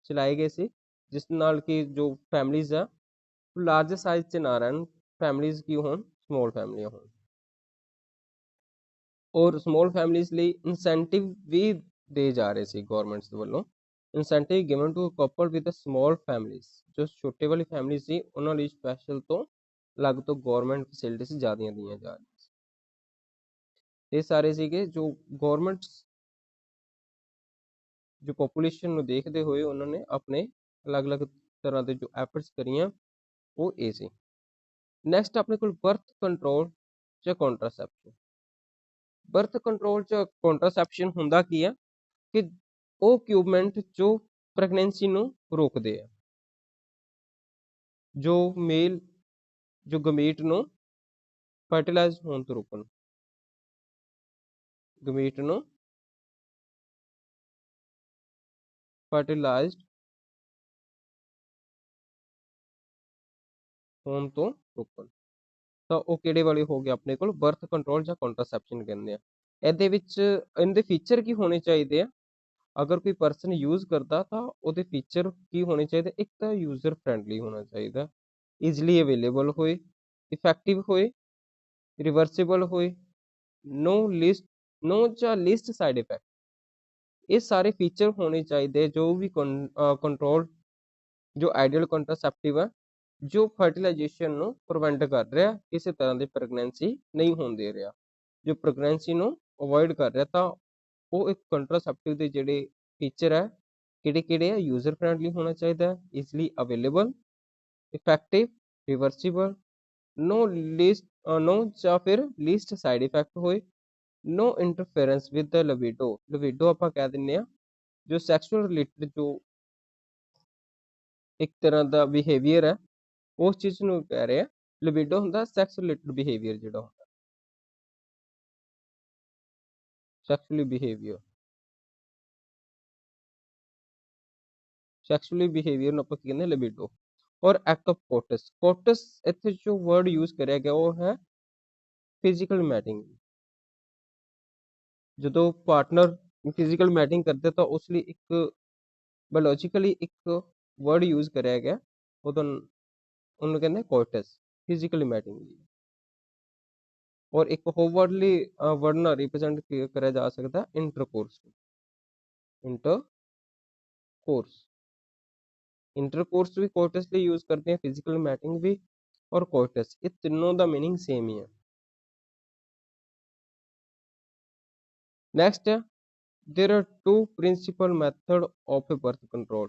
ਚਲਾਏ ਗਏ ਸੀ ਜਿਸ ਨਾਲ ਕਿ ਜੋ ਫੈਮਲੀਜ਼ ਆ ਲਾਰਜ ਸਾਈਜ਼ 'ਚ ਨਾ ਰਹਿਣ, ਫੈਮਲੀਜ਼ ਕੀ ਹੋਣ, ਸਮੋਲ ਫੈਮਲੀਆਂ ਹੋਣ। ਔਰ ਸਮੋਲ ਫੈਮਲੀਜ਼ ਲਈ ਇਨਸੈਂਟਿਵ ਵੀ ਦੇ ਜਾ ਰਹੇ ਸੀ ਗਵਰਨਮੈਂਟਸ ਵੱਲੋਂ। Incentive given to couple with small families, ਜੋ ਛੋਟੇ ਵਾਲੀ ਫੈਮਲੀ ਸੀ ਉਹਨਾਂ ਲਈ ਸਪੈਸ਼ਲ ਤੋਂ ਅਲੱਗ ਤੋਂ ਗਵਰਨਮੈਂਟ ਫੈਸਿਲਿਟੀਜ਼ ਜ਼ਿਆਦੀਆਂ ਦੀਆਂ ਜਾ ਰਹੀਆਂ ਸੀ। ਇਹ ਸਾਰੇ ਸੀਗੇ ਜੋ ਗਵਰਨਮੈਂਟ ਜੋ ਪੋਪੂਲੇਸ਼ਨ ਨੂੰ ਦੇਖਦੇ ਹੋਏ ਉਹਨਾਂ ਨੇ ਆਪਣੇ ਅਲੱਗ-ਅਲੱਗ ਤਰ੍ਹਾਂ ਦੇ ਜੋ ਐਫਰਟਸ ਕਰੀਆਂ ਉਹ ਇਹ ਸੀ। ਨੈਕਸਟ ਆਪਣੇ ਕੋਲ ਬਰਥ ਕੰਟਰੋਲ ਜਾਂ ਕੰਟਰਾਸੈਪਸ਼ਨ। ਬਰਥ ਕੰਟਰੋਲ ਜਾਂ ਕੰਟਰਾਸੈਪਸ਼ਨ ਹੁੰਦਾ ਕੀ ਆ ਕਿ ਉਹ ਇਕਵਿਪਮੈਂਟ ਜੋ ਪ੍ਰੈਗਨੈਂਸੀ ਨੂੰ ਰੋਕਦੇ ਆ, ਜੋ ਮੇਲ ਜੋ ਗਮੀਟ ਨੂੰ ਫਰਟੀਲਾਈਜ਼ ਹੋਣ ਤੋਂ ਰੋਕਣ, ਗਮੀਟ ਨੂੰ ਫਰਟੀਲਾਈਜ਼ਡ ਹੋਣ ਤੋਂ ਰੋਕਣ। ਤਾਂ ਉਹ ਕਿਹੜੇ ਵਾਲੇ ਹੋ ਗਏ ਆਪਣੇ ਕੋਲ, ਬਰਥ ਕੰਟਰੋਲ ਜਾਂ ਕੰਟਰਾਸੈਪਸ਼ਨ ਕਹਿੰਦੇ ਆ। ਇਹਦੇ ਵਿੱਚ ਇਹਦੇ ਫੀਚਰ ਕੀ ਹੋਣੇ ਚਾਹੀਦੇ ਆ, ਅਗਰ ਕੋਈ ਪਰਸਨ ਯੂਜ਼ ਕਰਦਾ ਤਾਂ ਉਹਦੇ ਫੀਚਰ ਕੀ ਹੋਣੇ ਚਾਹੀਦੇ? ਇੱਕ ਤਾਂ ਯੂਜ਼ਰ ਫਰੈਂਡਲੀ ਹੋਣਾ ਚਾਹੀਦਾ, ਈਜ਼ੀਲੀ ਅਵੇਲੇਬਲ ਹੋਏ, ਇਫੈਕਟਿਵ ਹੋਏ, ਰਿਵਰਸੀਬਲ ਹੋਏ, ਨੋ ਜਾਂ ਲਿਸਟ ਸਾਈਡ ਇਫੈਕਟ। ਇਹ ਸਾਰੇ ਫੀਚਰ ਹੋਣੇ ਚਾਹੀਦੇ ਜੋ ਵੀ ਕੰਟਰੋਲ ਜੋ ਆਈਡੀਅਲ ਕੰਟਰਾਸੈਪਟਿਵ ਹੈ, ਜੋ ਫਰਟੀਲਾਈਜੇਸ਼ਨ ਨੂੰ ਪ੍ਰੀਵੈਂਟ ਕਰ ਰਿਹਾ, ਕਿਸੇ ਤਰ੍ਹਾਂ ਦੀ ਪ੍ਰੈਗਨੈਂਸੀ ਨਹੀਂ ਹੋਣ ਦੇ ਰਿਹਾ, ਜੋ ਪ੍ਰੈਗਨੈਂਸੀ ਨੂੰ ਅਵੋਇਡ ਕਰ ਰਿਹਾ। ਤਾਂ ਉਹ ਇੱਕ ਕੰਟਰਾਸੈਪਟਿਵ ਦੇ ਜਿਹੜੇ ਫੀਚਰ ਹੈ ਕਿਹੜੇ-ਕਿਹੜੇ ਆ? ਯੂਜ਼ਰ ਫਰੈਂਡਲੀ ਹੋਣਾ ਚਾਹੀਦਾ, easily available, effective, reversible, no ਜਾਂ ਫਿਰ ਲੀਸਟ ਸਾਈਡ ਇਫੈਕਟ ਹੋਏ, no interference with the libido. Libido ਆਪਾਂ ਕਹਿ ਦਿੰਦੇ ਆ ਜੋ ਸੈਕਸ਼ੂਅਲ ਰਿਲੇਟਡ ਜੋ ਇੱਕ ਤਰ੍ਹਾਂ ਦਾ ਬਿਹੇਵੀਅਰ ਹੈ, ਉਸ ਚੀਜ਼ ਨੂੰ ਕਹਿ ਰਹੇ ਆ। ਲਿਬਿਡੋ ਹੁੰਦਾ ਸੈਕਸ ਰਿਲੇਟਡ ਬਿਹੇਵੀਅਰ, ਜਿਹੜਾ ਹੁੰਦਾ ਸੈਕਸ਼ੂਅਲੀ ਬਿਹੇਵੀਅਰ ਨੂੰ ਆਪਾਂ ਕੀ ਕਹਿੰਦੇ? ਲਿਬਿਡੋ। ਔਰ ਐਕਟ ਆਫ ਕੋਟਸ। ਕੋਟਸ ਇੱਥੇ ਜੋ ਵਰਡ ਯੂਜ਼ ਕਰਿਆ ਗਿਆ ਉਹ ਹੈ ਫਿਜ਼ੀਕਲ ਮੈਟਿੰਗ। ਜਦੋਂ ਪਾਰਟਨਰ ਫਿਜ਼ੀਕਲ ਮੈਟਿੰਗ ਕਰਦੇ ਤਾਂ ਉਸ ਲਈ ਇੱਕ ਬਾਇਓਲੋਜੀਕਲੀ ਇੱਕ ਵਰਡ ਯੂਜ਼ ਕਰਿਆ ਗਿਆ, ਉਹਨੂੰ ਕਹਿੰਦੇ ਕੋਟਸ, ਫਿਜ਼ੀਕਲ ਮੈਟਿੰਗ ਲਈ। ਔਰ ਇੱਕ ਹੋਰ ਵਰਡ ਨਾਲ ਰਿਪਰੈਜ਼ੈਂਟ ਕਰਿਆ ਜਾ ਸਕਦਾ ਇੰਟਰਕੋਰਸ। ਇੰਟਰਕੋਰਸ ਵੀ ਕੋਟਸ ਲਈ ਯੂਜ਼ ਕਰਦੇ हैं, फिजिकल मैटिंग भी और कोटस, ये तीनों ਦਾ मीनिंग सेम ही है। नेक्स्ट है there are two principal method of birth control.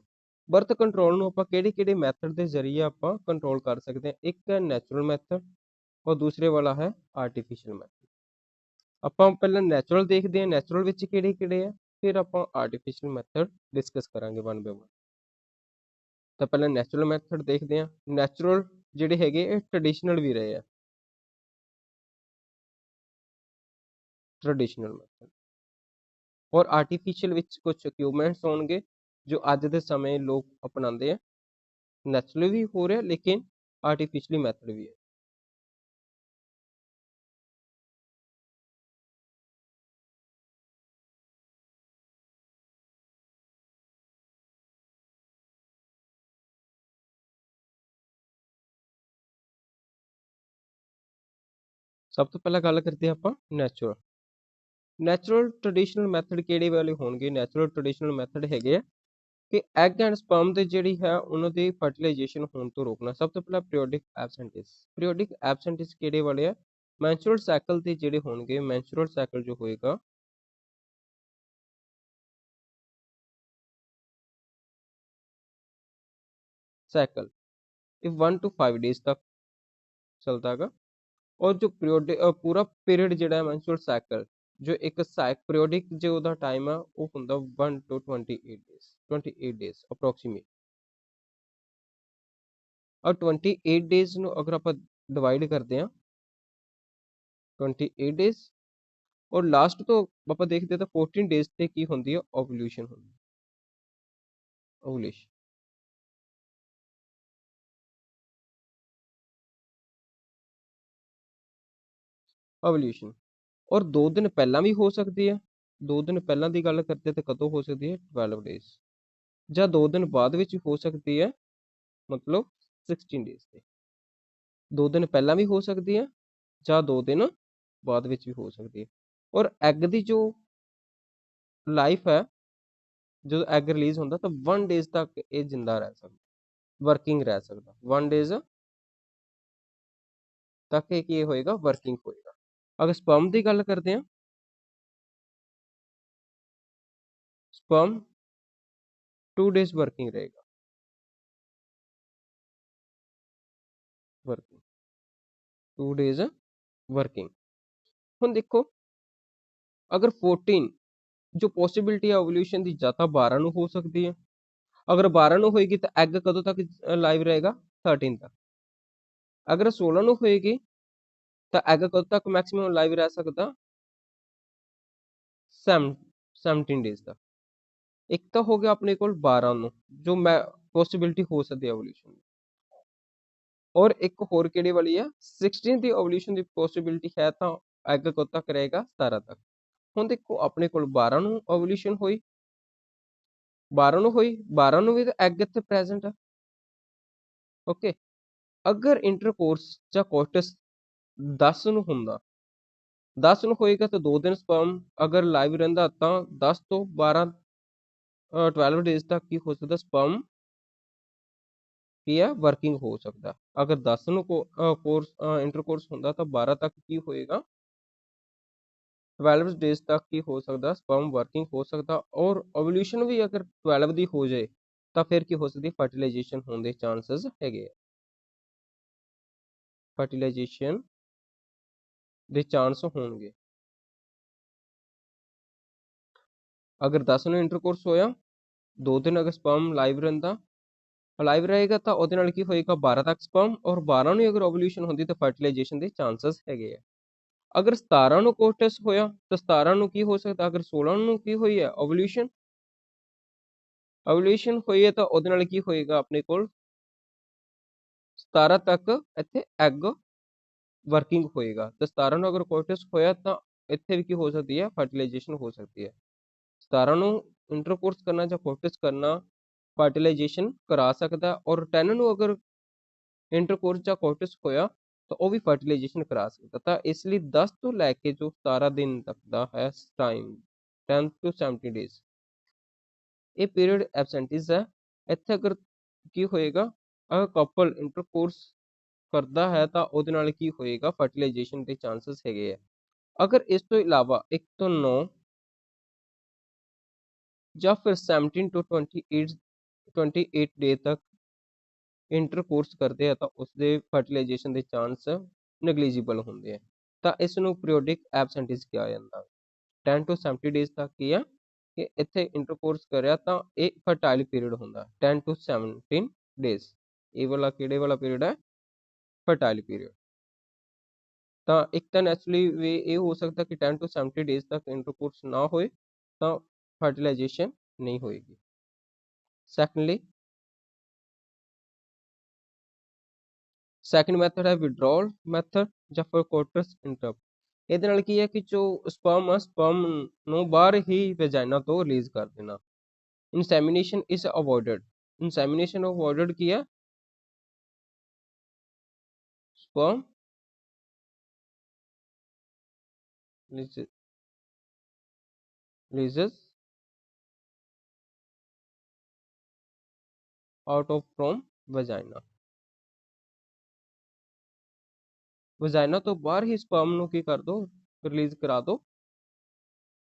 Birth control ਨੂੰ ਆਪਾਂ ਕਿਹੜੇ-ਕਿਹੜੇ ਮੈਥਡ ਦੇ ਜ਼ਰੀਏ ਆਪਾਂ ਕੰਟਰੋਲ ਕਰ ਸਕਦੇ ਹਾਂ? ਇੱਕ ਹੈ ਨੈਚੁਰਲ ਮੈਥਡ ਔਰ ਦੂਸਰੇ ਵਾਲਾ ਹੈ ਆਰਟੀਫੀਸ਼ੀਅਲ ਮੈਥਡ। ਆਪਾਂ ਪਹਿਲਾਂ ਨੈਚੁਰਲ ਦੇਖਦੇ ਹਾਂ, ਨੈਚੁਰਲ ਵਿੱਚ ਕਿਹੜੇ-ਕਿਹੜੇ ਆ, ਫਿਰ ਆਪਾਂ ਆਰਟੀਫੀਸ਼ੀਅਲ ਮੈਥਡ ਡਿਸਕਸ ਕਰਾਂਗੇ ਵਨ ਬਾਈ ਵਨ। ਤਾਂ ਪਹਿਲਾਂ ਨੈਚੁਰਲ ਮੈਥਡ ਦੇਖਦੇ ਹਾਂ। ਨੈਚੁਰਲ ਜਿਹੜੇ ਹੈਗੇ ਇਹ ਟ੍ਰੈਡੀਸ਼ਨਲ ਵੀ ਰਹੇ ਆ, ਟ੍ਰੈਡੀਸ਼ਨਲ ਮੈਥਡ। ਔਰ ਆਰਟੀਫੀਸ਼ੀਅਲ ਵਿੱਚ ਕੁਝ ਇਕਵਿਪਮੈਂਟਸ ਹੋਣਗੇ ਜੋ ਅੱਜ ਦੇ ਸਮੇਂ ਲੋਕ ਅਪਣਾਉਂਦੇ ਆ। ਨੈਚੁਰਲੀ ਵੀ ਹੋ ਰਿਹਾ ਲੇਕਿਨ ਆਰਟੀਫੀਸ਼ੀਅਲੀ ਮੈਥਡ ਵੀ ਹੈ। ਸਭ ਤੋਂ ਪਹਿਲਾਂ ਗੱਲ ਕਰਦੇ ਹਾਂ ਆਪਾਂ ਨੈਚੁਰਲ ਟ੍ਰੈਡੀਸ਼ਨਲ ਮੈਥਡ ਕਿਹੜੇ ਵਾਲੇ ਹੋਣਗੇ? ਨੈਚੁਰਲ ਟ੍ਰੈਡੀਸ਼ਨਲ ਮੈਥਡ ਹੈਗੇ ਆ ਕਿ ਐਗ ਐਂਡ ਸਪਰਮ ਦੇ ਜਿਹੜੀ ਹੈ ਉਹਨਾਂ ਦੀ ਫਰਟੀਲਾਈਜੇਸ਼ਨ ਹੋਣ ਤੋਂ ਰੋਕਣਾ। ਸਭ ਤੋਂ ਪਹਿਲਾਂ ਪੀਰੀਓਡਿਕ ਐਬਸੈਂਟਿਸ ਕਿਹੜੇ ਵਾਲੇ ਆ? ਮੈਂਸਟਰੁਅਲ ਸਾਈਕਲ ਦੇ ਜਿਹੜੇ ਹੋਣਗੇ, ਮੈਂਸਟਰੁਅਲ ਸਾਈਕਲ ਜੋ ਹੋਏਗਾ ਸਾਈਕਲ ਇਹ 1 to 5 डेज तक चलता है। और जो पूरा पीरियड ਜਿਹੜਾ ਹੈ ਮੈਂਸਟਰੁਅਲ ਸਾਈਕਲ ਜੋ ਇੱਕ ਪੀਰੀਓਡਿਕ ਜੋ ਉਹਦਾ ਟਾਈਮ ਆ ਉਹ ਹੁੰਦਾ 1 to 28 days ਅਪਰੋਕਸੀਮੇਟ। ਔਰ 28 डेज ਨੂੰ ਅਗਰ ਆਪਾਂ ਡਿਵਾਈਡ ਕਰਦੇ ਹਾਂ 28 डेज ਔਰ ਲਾਸਟ ਤੋਂ ਆਪਾਂ ਦੇਖਦੇ ਤਾਂ 14 डेज ਤੇ ਕੀ ਹੁੰਦੀ ਹੈ? ਓਵੂਲੇਸ਼ਨ ਹੁੰਦੀ ਹੈ। ਓਵੂਲੇਸ਼ਨ ਔਰ 2 ਦਿਨ ਪਹਿਲਾਂ ਵੀ ਹੋ ਸਕਦੀ ਹੈ। 2 ਦਿਨ ਪਹਿਲਾਂ ਦੀ ਗੱਲ ਕਰਦੇ ਤਾਂ ਕਦੋਂ ਹੋ ਸਕਦੀ ਹੈ? 12 डेज ਜਾਂ 2 ਦਿਨ ਬਾਅਦ ਵਿੱਚ ਹੋ ਸਕਦੀ ਹੈ, ਮਤਲਬ 16 डेज ਤੇ। 2 ਦਿਨ ਪਹਿਲਾਂ ਵੀ ਹੋ ਸਕਦੀ ਹੈ ਜਾਂ 2 ਦਿਨ ਬਾਅਦ ਵਿੱਚ ਵੀ ਹੋ ਸਕਦੀ ਹੈ। ਔਰ ਐਗ ਦੀ ਜੋ ਲਾਈਫ ਹੈ, ਜਦੋਂ ਐਗ ਰਿਲੀਜ਼ ਹੁੰਦਾ ਤਾਂ 1 डेज ਤੱਕ ਇਹ ਜਿੰਦਾ ਰਹਿ ਸਕਦਾ, ਵਰਕਿੰਗ ਰਹਿ ਸਕਦਾ। 1 डेज ਤੱਕ ਇਹ ਕੀ ਹੋਏਗਾ? ਵਰਕਿੰਗ ਹੋਏਗਾ। ਅਗਰ ਸਪਰਮ ਦੀ ਗੱਲ ਕਰਦੇ ਹਾਂ, ਸਪਰਮ 2 डेज वर्किंग रहेगा, 2 डेज वर्किंग। ਹੁਣ ਦੇਖੋ ਅਗਰ 14 ਜੋ ਪੋਸਿਬਿਲਿਟੀ ਹੈ ਓਵੂਲੇਸ਼ਨ ਦੀ ਜਾਂ ਤਾਂ 12 ਨੂੰ ਹੋ ਸਕਦੀ ਹੈ। ਅਗਰ 12 ਨੂੰ ਹੋਏਗੀ ਤਾਂ ਐਗ ਕਦੋਂ ਤੱਕ ਲਾਈਵ ਰਹੇਗਾ? 13 ਤੱਕ। ਅਗਰ 16 ਨੂੰ ਹੋਏਗੀ ਤਾਂ ਐਗ ਕਦੋਂ ਤੱਕ ਮੈਕਸਿਮਮ ਲਾਈਵ ਰਹਿ ਸਕਦਾ? 17 डेज तक। ਇੱਕ ਤਾਂ ਹੋ ਗਿਆ ਆਪਣੇ ਕੋਲ 12 ਨੂੰ ਜੋ ਮੈਂ ਪੋਸਿਬਿਲਿਟੀ ਹੋ ਸਕਦੀ ਹੈ ਓਵੂਲੇਸ਼ਨ ਦੀ, ਔਰ ਇੱਕ ਹੋਰ ਕਿਹੜੇ ਵਾਲੀ ਹੈ? 16 ਦੀ ਓਵੂਲੇਸ਼ਨ ਦੀ ਪੋਸਿਬਿਲਿਟੀ ਹੈ ਤਾਂ ਐਗ ਕਦੋਂ ਤੱਕ ਰਹੇਗਾ? 17 ਤੱਕ। ਹੁਣ ਦੇਖੋ ਆਪਣੇ ਕੋਲ 12 ਨੂੰ ਓਵੂਲੇਸ਼ਨ ਹੋਈ 12 ਨੂੰ ਹੋਈ, 12 ਨੂੰ ਵੀ ਤਾਂ ਐਗ ਇੱਥੇ ਪ੍ਰੈਜ਼ੈਂਟ ਆ। ਓਕੇ, ਅਗਰ ਇੰਟਰਕੋਰਸ ਜਾਂ ਕੋਟਸ 10 ਨੂੰ ਹੁੰਦਾ, 10 ਨੂੰ ਹੋਏਗਾ ਤਾਂ 2 ਦਿਨ ਸਪਰਮ ਅਗਰ ਲਾਈਵ ਰਹਿੰਦਾ ਤਾਂ 10 ਤੋਂ 12 12 ਡੇਜ਼ ਤੱਕ ਕੀ ਹੋ ਸਕਦਾ, ਸਪਰਮ ਕੀ ਹੈ ਵਰਕਿੰਗ ਹੋ ਸਕਦਾ। ਅਗਰ 10 ਨੂੰ ਕੋਰਸ ਇੰਟਰਕੋਰਸ ਹੁੰਦਾ ਤਾਂ 12 ਤੱਕ ਕੀ ਹੋਏਗਾ, 12 ਡੇਜ਼ ਤੱਕ ਕੀ ਹੋ ਸਕਦਾ, ਸਪਰਮ ਵਰਕਿੰਗ ਹੋ ਸਕਦਾ। ਔਰ ਓਵੂਲੇਸ਼ਨ ਵੀ ਅਗਰ 12 ਦੀ ਹੋ ਜਾਏ ਤਾਂ ਫਿਰ ਕੀ ਹੋ ਸਕਦੀ, ਫਰਟੀਲਾਈਜੇਸ਼ਨ ਹੋਣ ਦੇ ਚਾਂਸਸ ਹੈਗੇ ਆ, ਫਰਟੀਲਾਈਜੇਸ਼ਨ ਦੇ ਚਾਂਸ ਹੋਣਗੇ। ਅਗਰ 10 ਨੂੰ ਇੰਟਰਕੋਰਸ ਹੋਇਆ, 2 ਦਿਨ ਅਗਰ ਸਪਰਮ ਲਾਈਵ ਰਹਿੰਦਾ, ਲਾਈਵ ਰਹੇਗਾ ਤਾਂ ਉਹਦੇ ਨਾਲ ਕੀ ਹੋਏਗਾ 12 ਤੱਕ ਸਪਰਮ, ਔਰ 12 ਨੂੰ ਅਗਰ ਓਵੂਲੇਸ਼ਨ ਹੁੰਦੀ ਤਾਂ ਫਰਟੀਲਾਈਜੇਸ਼ਨ ਦੇ ਚਾਂਸਸ ਹੈਗੇ ਆ। ਅਗਰ 17 ਨੂੰ ਕੋਟਸ ਹੋਇਆ ਤਾਂ 17 ਨੂੰ ਕੀ ਹੋ ਸਕਦਾ, ਅਗਰ 16 ਨੂੰ ਕੀ ਹੋਈ ਹੈ ਓਵੂਲੇਸ਼ਨ, ਓਵੂਲੇਸ਼ਨ ਹੋਈ ਹੈ ਤਾਂ ਉਹਦੇ ਨਾਲ ਕੀ ਹੋਏਗਾ ਆਪਣੇ ਕੋਲ 17 ਤੱਕ ਇੱਥੇ ਐਗ ਵਰਕਿੰਗ ਹੋਏਗਾ। ਤੇ 17 ਨੂੰ ਅਗਰ ਕੋਟਸ ਹੋਇਆ ਤਾਂ ਇੱਥੇ ਵੀ ਕੀ ਹੋ ਸਕਦੀ ਹੈ, ਫਰਟੀਲਾਈਜੇਸ਼ਨ ਹੋ ਸਕਦੀ ਹੈ। 17 ਨੂੰ ਇੰਟਰਕੋਰਸ ਕਰਨਾ ਜਾਂ ਕੋਟਸ ਕਰਨਾ ਫਰਟੀਲਾਈਜੇਸ਼ਨ ਕਰਾ ਸਕਦਾ, ਔਰ 10 ਨੂੰ ਅਗਰ ਇੰਟਰਕੋਰਸ ਜਾਂ ਕੋਟਸ ਹੋਇਆ ਤਾਂ ਉਹ ਵੀ ਫਰਟੀਲਾਈਜੇਸ਼ਨ ਕਰਾ ਸਕਦਾ। ਤਾਂ ਇਸ ਲਈ 10 ਤੋਂ ਲੈ ਕੇ ਜੋ 17 ਦਿਨ ਤੱਕ ਦਾ ਹੈ ਟਾਈਮ, 10 to 70 ਡੇਜ਼, ਇਹ ਪੀਰੀਅਡ ਐਬਸੈਂਟਿਸ ਹੈ। ਇੱਥੇ ਅਗਰ ਕੀ ਹੋਏਗਾ, ਅਗਰ ਕਪਲ ਇੰਟਰਕੋਰਸ ਕਰਦਾ ਹੈ ਤਾਂ ਉਹਦੇ ਨਾਲ ਕੀ ਹੋਏਗਾ, ਫਰਟੀਲਾਈਜੇਸ਼ਨ ਦੇ ਚਾਂਸਸ ਹੈਗੇ ਆ। ਅਗਰ ਇਸ ਤੋਂ ਇਲਾਵਾ 1 ਤੋਂ 9 ਜਾਂ ਫਿਰ 17 to 28 ਡੇ ਤੱਕ ਇੰਟਰਕੋਰਸ ਕਰਦੇ ਆ ਤਾਂ ਉਸਦੇ ਫਰਟੀਲਾਈਜੇਸ਼ਨ ਦੇ ਚਾਂਸ ਨੈਗਲੀਜੀਬਲ ਹੁੰਦੇ ਆ। ਤਾਂ ਇਸ ਨੂੰ ਪੀਰੀਓਡਿਕ ਐਬਸੈਂਟਿਸ ਕਿਹਾ ਜਾਂਦਾ। 10 to 70 ਡੇਜ਼ ਤੱਕ ਕੀ ਆ ਕਿ ਇੱਥੇ ਇੰਟਰਕੋਰਸ ਕਰਿਆ ਤਾਂ ਇਹ ਫਰਟਾਈਲ ਪੀਰੀਅਡ ਹੁੰਦਾ, 10 to 17 ਡੇਜ਼। ਇਹ ਵਾਲਾ ਕਿਹੜੇ ਵਾਲਾ ਪੀਰੀਅਡ ਹੈ, ਫਰਟਾਈਲ ਪੀਰੀਅਡ। ਤਾਂ ਇੱਕ ਤਾਂ ਨੈਚੁਰਲੀ ਵੇ ਇਹ ਹੋ ਸਕਦਾ ਕਿ 10 to 70 ਡੇਜ਼ ਤੱਕ ਇੰਟਰਕੋਰਸ ਨਾ ਹੋਏ ਤਾਂ ਫਰਟੀਲਾਈਜੇਸ਼ਨ ਨਹੀਂ ਹੋਏਗੀ। ਸੈਕੰਡਲੀ, ਸੈਕੰਡ ਮੈਥਡ ਹੈ ਵਿਡਰੋਲ ਮੈਥਡ ਜਾਂ ਫਿਰ ਕੋਟਸ ਇੰਟਰਪਟ। ਇਹਦੇ ਨਾਲ ਕੀ ਹੈ ਕਿ ਜੋ ਸਪਰਮ ਆ, ਸਪਰਮ ਨੂੰ ਬਾਹਰ ਹੀ ਵੈਜਾਈਨਾ ਤੋਂ ਰਿਲੀਜ਼ ਕਰ ਦੇਣਾ। ਇਨਸੈਮੀਨੇਸ਼ਨ ਇਜ਼ ਅਵੋਇਡਡ, ਇਨਸੈਮੀਨੇਸ਼ਨ ਅਵੋਇਡਡ ਕੀ ਹੈ, sperm releases out of from vagina, ਵਜਾਈਨਾ ਤੋਂ ਬਾਹਰ ਹੀ ਸਪਰਮ ਨੂੰ ਕੀ ਕਰ ਦੋ, ਰਿਲੀਜ਼ ਕਰਾ ਦੋ।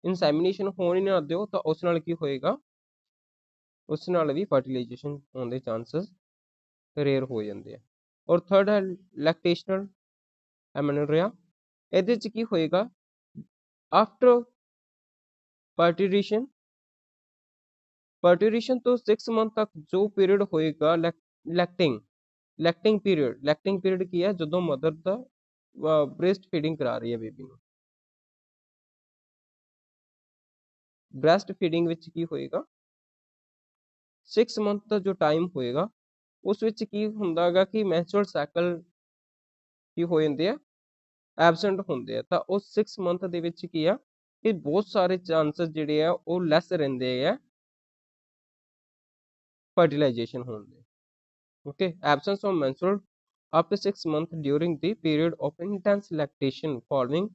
ਇਨਸੈਮੀਨੇਸ਼ਨ ਹੋਣ ਹੀ ਨਾ ਦਿਓ ਤਾਂ ਉਸ ਨਾਲ ਕੀ ਹੋਏਗਾ, ਉਸ ਨਾਲ ਵੀ ਫਰਟੀਲਾਈਜੇਸ਼ਨ ਹੋਣ ਦੇ ਚਾਂਸਸ ਰੇਅਰ ਹੋ ਜਾਂਦੇ ਆ। ਔਰ ਥਰਡ ਹੈ ਲੈਕਟੇਸ਼ਨਲ ਐਮਨੋਰਿਆ। ਇਹਦੇ ਚ ਕੀ ਹੋਏਗਾ, ਆਫਟਰ ਪਾਰਟੀਸ਼ਨ, ਪਾਰਟੀਸ਼ਨ ਤੋਂ 6 ਮੰਥ ਤੱਕ ਜੋ ਪੀਰੀਅਡ ਹੋਏਗਾ ਲੈਕਟਿੰਗ ਪੀਰੀਅਡ, ਲੈਕਟਿੰਗ ਪੀਰੀਅਡ ਕੀ ਹੈ, ਜਦੋਂ ਮਦਰ ਦਾ ਬ੍ਰੈਸਟ ਫੀਡਿੰਗ ਕਰਾ ਰਹੀ ਹੈ ਬੇਬੀ ਨੂੰ। ਬ੍ਰੈਸਟ ਫੀਡਿੰਗ ਵਿੱਚ ਕੀ ਹੋਏਗਾ, 6 ਮੰਥ ਦਾ ਜੋ ਟਾਈਮ ਹੋਏਗਾ ਉਸ ਵਿੱਚ ਕੀ ਹੁੰਦਾ ਹੈਗਾ ਕਿ ਮੈਂਸਟਰੁਅਲ ਸਾਈਕਲ ਕੀ ਹੋ ਜਾਂਦੇ ਆ, ਐਬਸੈਂਟ ਹੁੰਦੇ ਆ। ਤਾਂ ਉਸ 6 ਮੰਥ ਦੇ ਵਿੱਚ ਕੀ ਆ ਕਿ ਬਹੁਤ ਸਾਰੇ ਚਾਂਸਸ ਜਿਹੜੇ ਆ ਉਹ ਲੈਸ ਰਹਿੰਦੇ ਆ ਫਰਟੀਲਾਈਜੇਸ਼ਨ ਹੋਣ ਦੇ। Okay, absence of menstrual after 6 months during the period of intense lactation following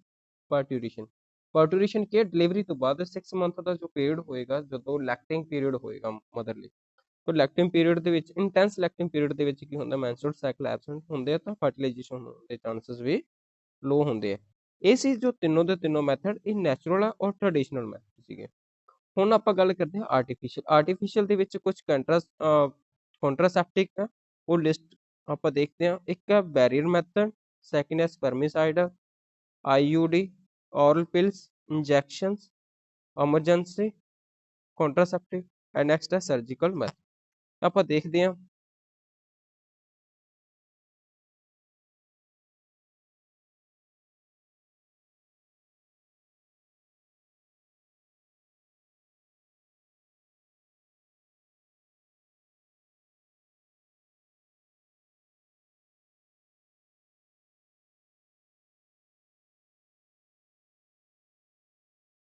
parturition। parturition ਕੀ ਹੈ, ਡਿਲੀਵਰੀ ਤੋਂ ਬਾਅਦ 6 ਮੰਥ ਦਾ ਜੋ ਪੀਰੀਅਡ ਹੋਏਗਾ ਜਦੋਂ ਲੈਕਟਿੰਗ ਪੀਰੀਅਡ ਹੋਏਗਾ ਮਦਰ ਲਈ, ਤਾਂ ਲੈਕਟਿੰਗ ਪੀਰੀਅਡ ਦੇ ਵਿੱਚ, ਇੰਟੈਂਸ ਲੈਕਟਿੰਗ ਪੀਰੀਅਡ ਦੇ ਵਿੱਚ ਕੀ ਹੁੰਦਾ, ਮੈਂਸਟਰੁਅਲ ਸਾਈਕਲ ਐਬਸੈਂਟ ਹੁੰਦੇ ਆ ਤਾਂ ਫਰਟੀਲਾਈਜੇਸ਼ਨ ਹੋਣ ਦੇ ਚਾਂਸਸ ਵੀ ਲੋ ਹੁੰਦੇ ਆ। ਇਹ ਸੀ ਜੋ ਤਿੰਨੋਂ ਦੇ ਤਿੰਨੋਂ ਮੈਥਡ, ਇਹ ਨੈਚੁਰਲ ਆ ਔਰ ਟ੍ਰੈਡੀਸ਼ਨਲ ਮੈਥਡ ਸੀਗੇ। ਹੁਣ ਆਪਾਂ ਗੱਲ ਕਰਦੇ ਹਾਂ ਆਰਟੀਫੀਸ਼ੀਅਲ। ਆਰਟੀਫੀਸ਼ੀਅਲ ਦੇ ਵਿੱਚ ਕੁਝ ਕੰਟਰਾਸੈਪਟਿਕ ਹੈ, ਉਹ ਲਿਸਟ ਆਪਾਂ ਦੇਖਦੇ ਹਾਂ। ਇੱਕ ਹੈ ਬੈਰੀਅਰ ਮੈਥਡ, ਸੈਕਿੰਡ ਹੈ spermicide, IUD, oral pills, injections, emergency contraceptive, and next ਹੈ ਸਰਜੀਕਲ ਮੈਥਡ। ਆਪਾਂ ਦੇਖਦੇ ਹਾਂ।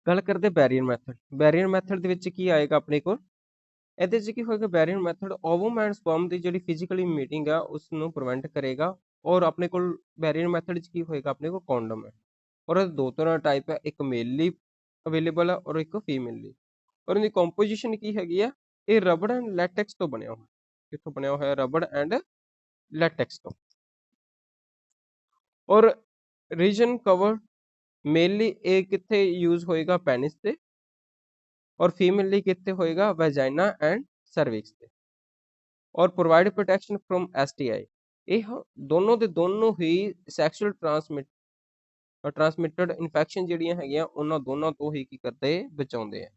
ਗੱਲ ਕਰਦੇ ਬੈਰੀਅਰ ਮੈਥਡ। ਬੈਰੀਅਰ ਮੈਥਡ ਦੇ ਵਿੱਚ ਕੀ ਆਏਗਾ ਆਪਣੇ ਕੋਲ, ਇਹਦੇ 'ਚ ਕੀ ਹੋਏਗਾ, ਬੈਰੀਅਰ ਮੈਥਡ ਓਵਮ ਐਂਡ ਸਪਰਮ ਦੀ ਜਿਹੜੀ ਫਿਜ਼ੀਕਲੀ ਮੀਟਿੰਗ ਆ ਉਸ ਨੂੰ ਪ੍ਰੀਵੈਂਟ ਕਰੇਗਾ। ਔਰ ਆਪਣੇ ਕੋਲ ਬੈਰੀਅਰ ਮੈਥਡ 'ਚ ਕੀ ਹੋਏਗਾ, ਆਪਣੇ ਕੋਲ ਕੰਡੋਮ ਹੈ। ਔਰ ਇਹਦੇ ਦੋ ਤਰ੍ਹਾਂ ਟਾਈਪ ਹੈ, ਇੱਕ ਮੇਲ ਲਈ ਅਵੇਲੇਬਲ ਹੈ ਔਰ ਇੱਕ ਫੀਮੇਲ ਲਈ। ਔਰ ਇਹਦੀ ਕੰਪੋਜੀਸ਼ਨ ਕੀ ਹੈਗੀ ਆ, ਇਹ ਰਬੜ ਐਂਡ ਲੈਟੈਕਸ ਤੋਂ ਬਣਿਆ ਹੋਇਆ। ਕਿੱਥੋਂ ਬਣਿਆ ਹੋਇਆ, ਰਬੜ ਐਂਡ ਲੈਟੈਕਸ ਤੋਂ। ਔਰ ਰੀਜਨ ਕਵਰ ਮੇਨਲੀ ਇਹ ਕਿੱਥੇ ਯੂਜ਼ ਹੋਏਗਾ, ਪੈਨਿਸ ਤੇ। ਔਰ ਫੀਮੇਲ ਲਈ ਕਿੱਥੇ ਹੋਏਗਾ, ਵੈਜਾਈਨਾ ਐਂਡ ਸਰਵਿਕਸ ਤੇ। ਔਰ ਪ੍ਰੋਵਾਈਡ ਪ੍ਰੋਟੈਕਸ਼ਨ ਫਰੋਮ STI। ਇਹ ਦੋਨੋਂ ਦੇ ਦੋਨੋਂ ਹੀ ਸੈਕਸ਼ੂਅਲ ਟ੍ਰਾਂਸਮਿਟਡ ਇਨਫੈਕਸ਼ਨ ਜਿਹੜੀਆਂ ਹੈਗੀਆਂ ਉਹਨਾਂ ਦੋਨਾਂ ਤੋਂ ਹੀ ਕੀ ਕਰਦੇ, ਬਚਾਉਂਦੇ ਆ।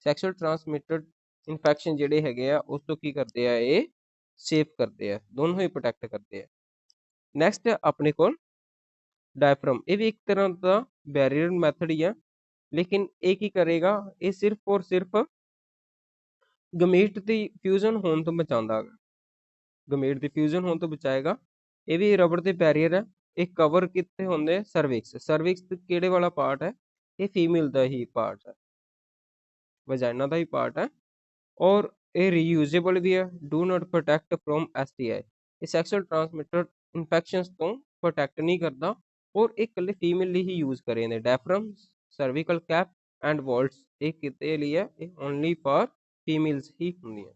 ਸੈਕਸ਼ੂਅਲ ਟ੍ਰਾਂਸਮਿਟਡ ਇਨਫੈਕਸ਼ਨ ਜਿਹੜੇ ਹੈਗੇ ਆ ਉਸ ਤੋਂ ਕੀ ਕਰਦੇ ਆ, ਇਹ ਸੇਫ ਕਰਦੇ ਆ, ਦੋਨੋਂ ਹੀ ਪ੍ਰੋਟੈਕਟ ਕਰਦੇ ਆ। ਨੈਕਸਟ ਹੈ ਆਪਣੇ ਕੋਲ ਡਾਇਫਰਮ। ਇਹ ਵੀ ਇੱਕ ਤਰ੍ਹਾਂ ਦਾ ਬੈਰੀਅਰ ਮੈਥਡ ਹੀ ਆ, ਲੇਕਿਨ ਇਹ ਕੀ ਕਰੇਗਾ, ਇਹ ਸਿਰਫ ਔਰ ਸਿਰਫ ਗਮੇਟ ਦੀ ਫਿਊਜ਼ਨ ਹੋਣ ਤੋਂ ਬਚਾਉਂਦਾ ਹੈ, ਗਮੇਟ ਦੀ ਫਿਊਜ਼ਨ ਹੋਣ ਤੋਂ ਬਚਾਏਗਾ। ਇਹ ਵੀ ਰਬੜ ਦੇ ਬੈਰੀਅਰ ਹੈ। ਇਹ ਕਵਰ ਕਿੱਥੇ ਹੁੰਦੇ, ਸਰਵਿਕਸ। ਸਰਵਿਕਸ ਕਿਹੜੇ ਵਾਲਾ ਪਾਰਟ ਹੈ, ਇਹ ਫੀਮੇਲ ਦਾ ਹੀ ਪਾਰਟ ਹੈ, ਵਜਾਈਨਾ ਦਾ ਹੀ ਪਾਰਟ ਹੈ। ਔਰ ਇਹ ਰੀਯੂਜ਼ੇਬਲ ਵੀ ਹੈ। Do not protect from STI। ਇਹ ਸੈਕਸ਼ੂਅਲ ਟ੍ਰਾਂਸਮਿਟਡ ਇਨਫੈਕਸ਼ਨਸ ਤੋਂ ਪ੍ਰੋਟੈਕਟ ਨਹੀਂ ਕਰਦਾ ਔਰ ਇਹ ਇਕੱਲੇ ਫੀਮੇਲ ਲਈ ਹੀ ਯੂਜ਼ ਕਰੇ ਨੇ। ਡਾਇਫਰਮ, ਸਰਵਿਕਲ ਕੈਪ ਐਂਡ ਵਾਲਟਸ ਇਹ ਕਿਤੇ ਲਈ ਹੈ, ਇਹ ਓਨਲੀ ਫॉर ਫੀਮੇਲਸ ਹੀ ਹੁੰਦੀਆਂ।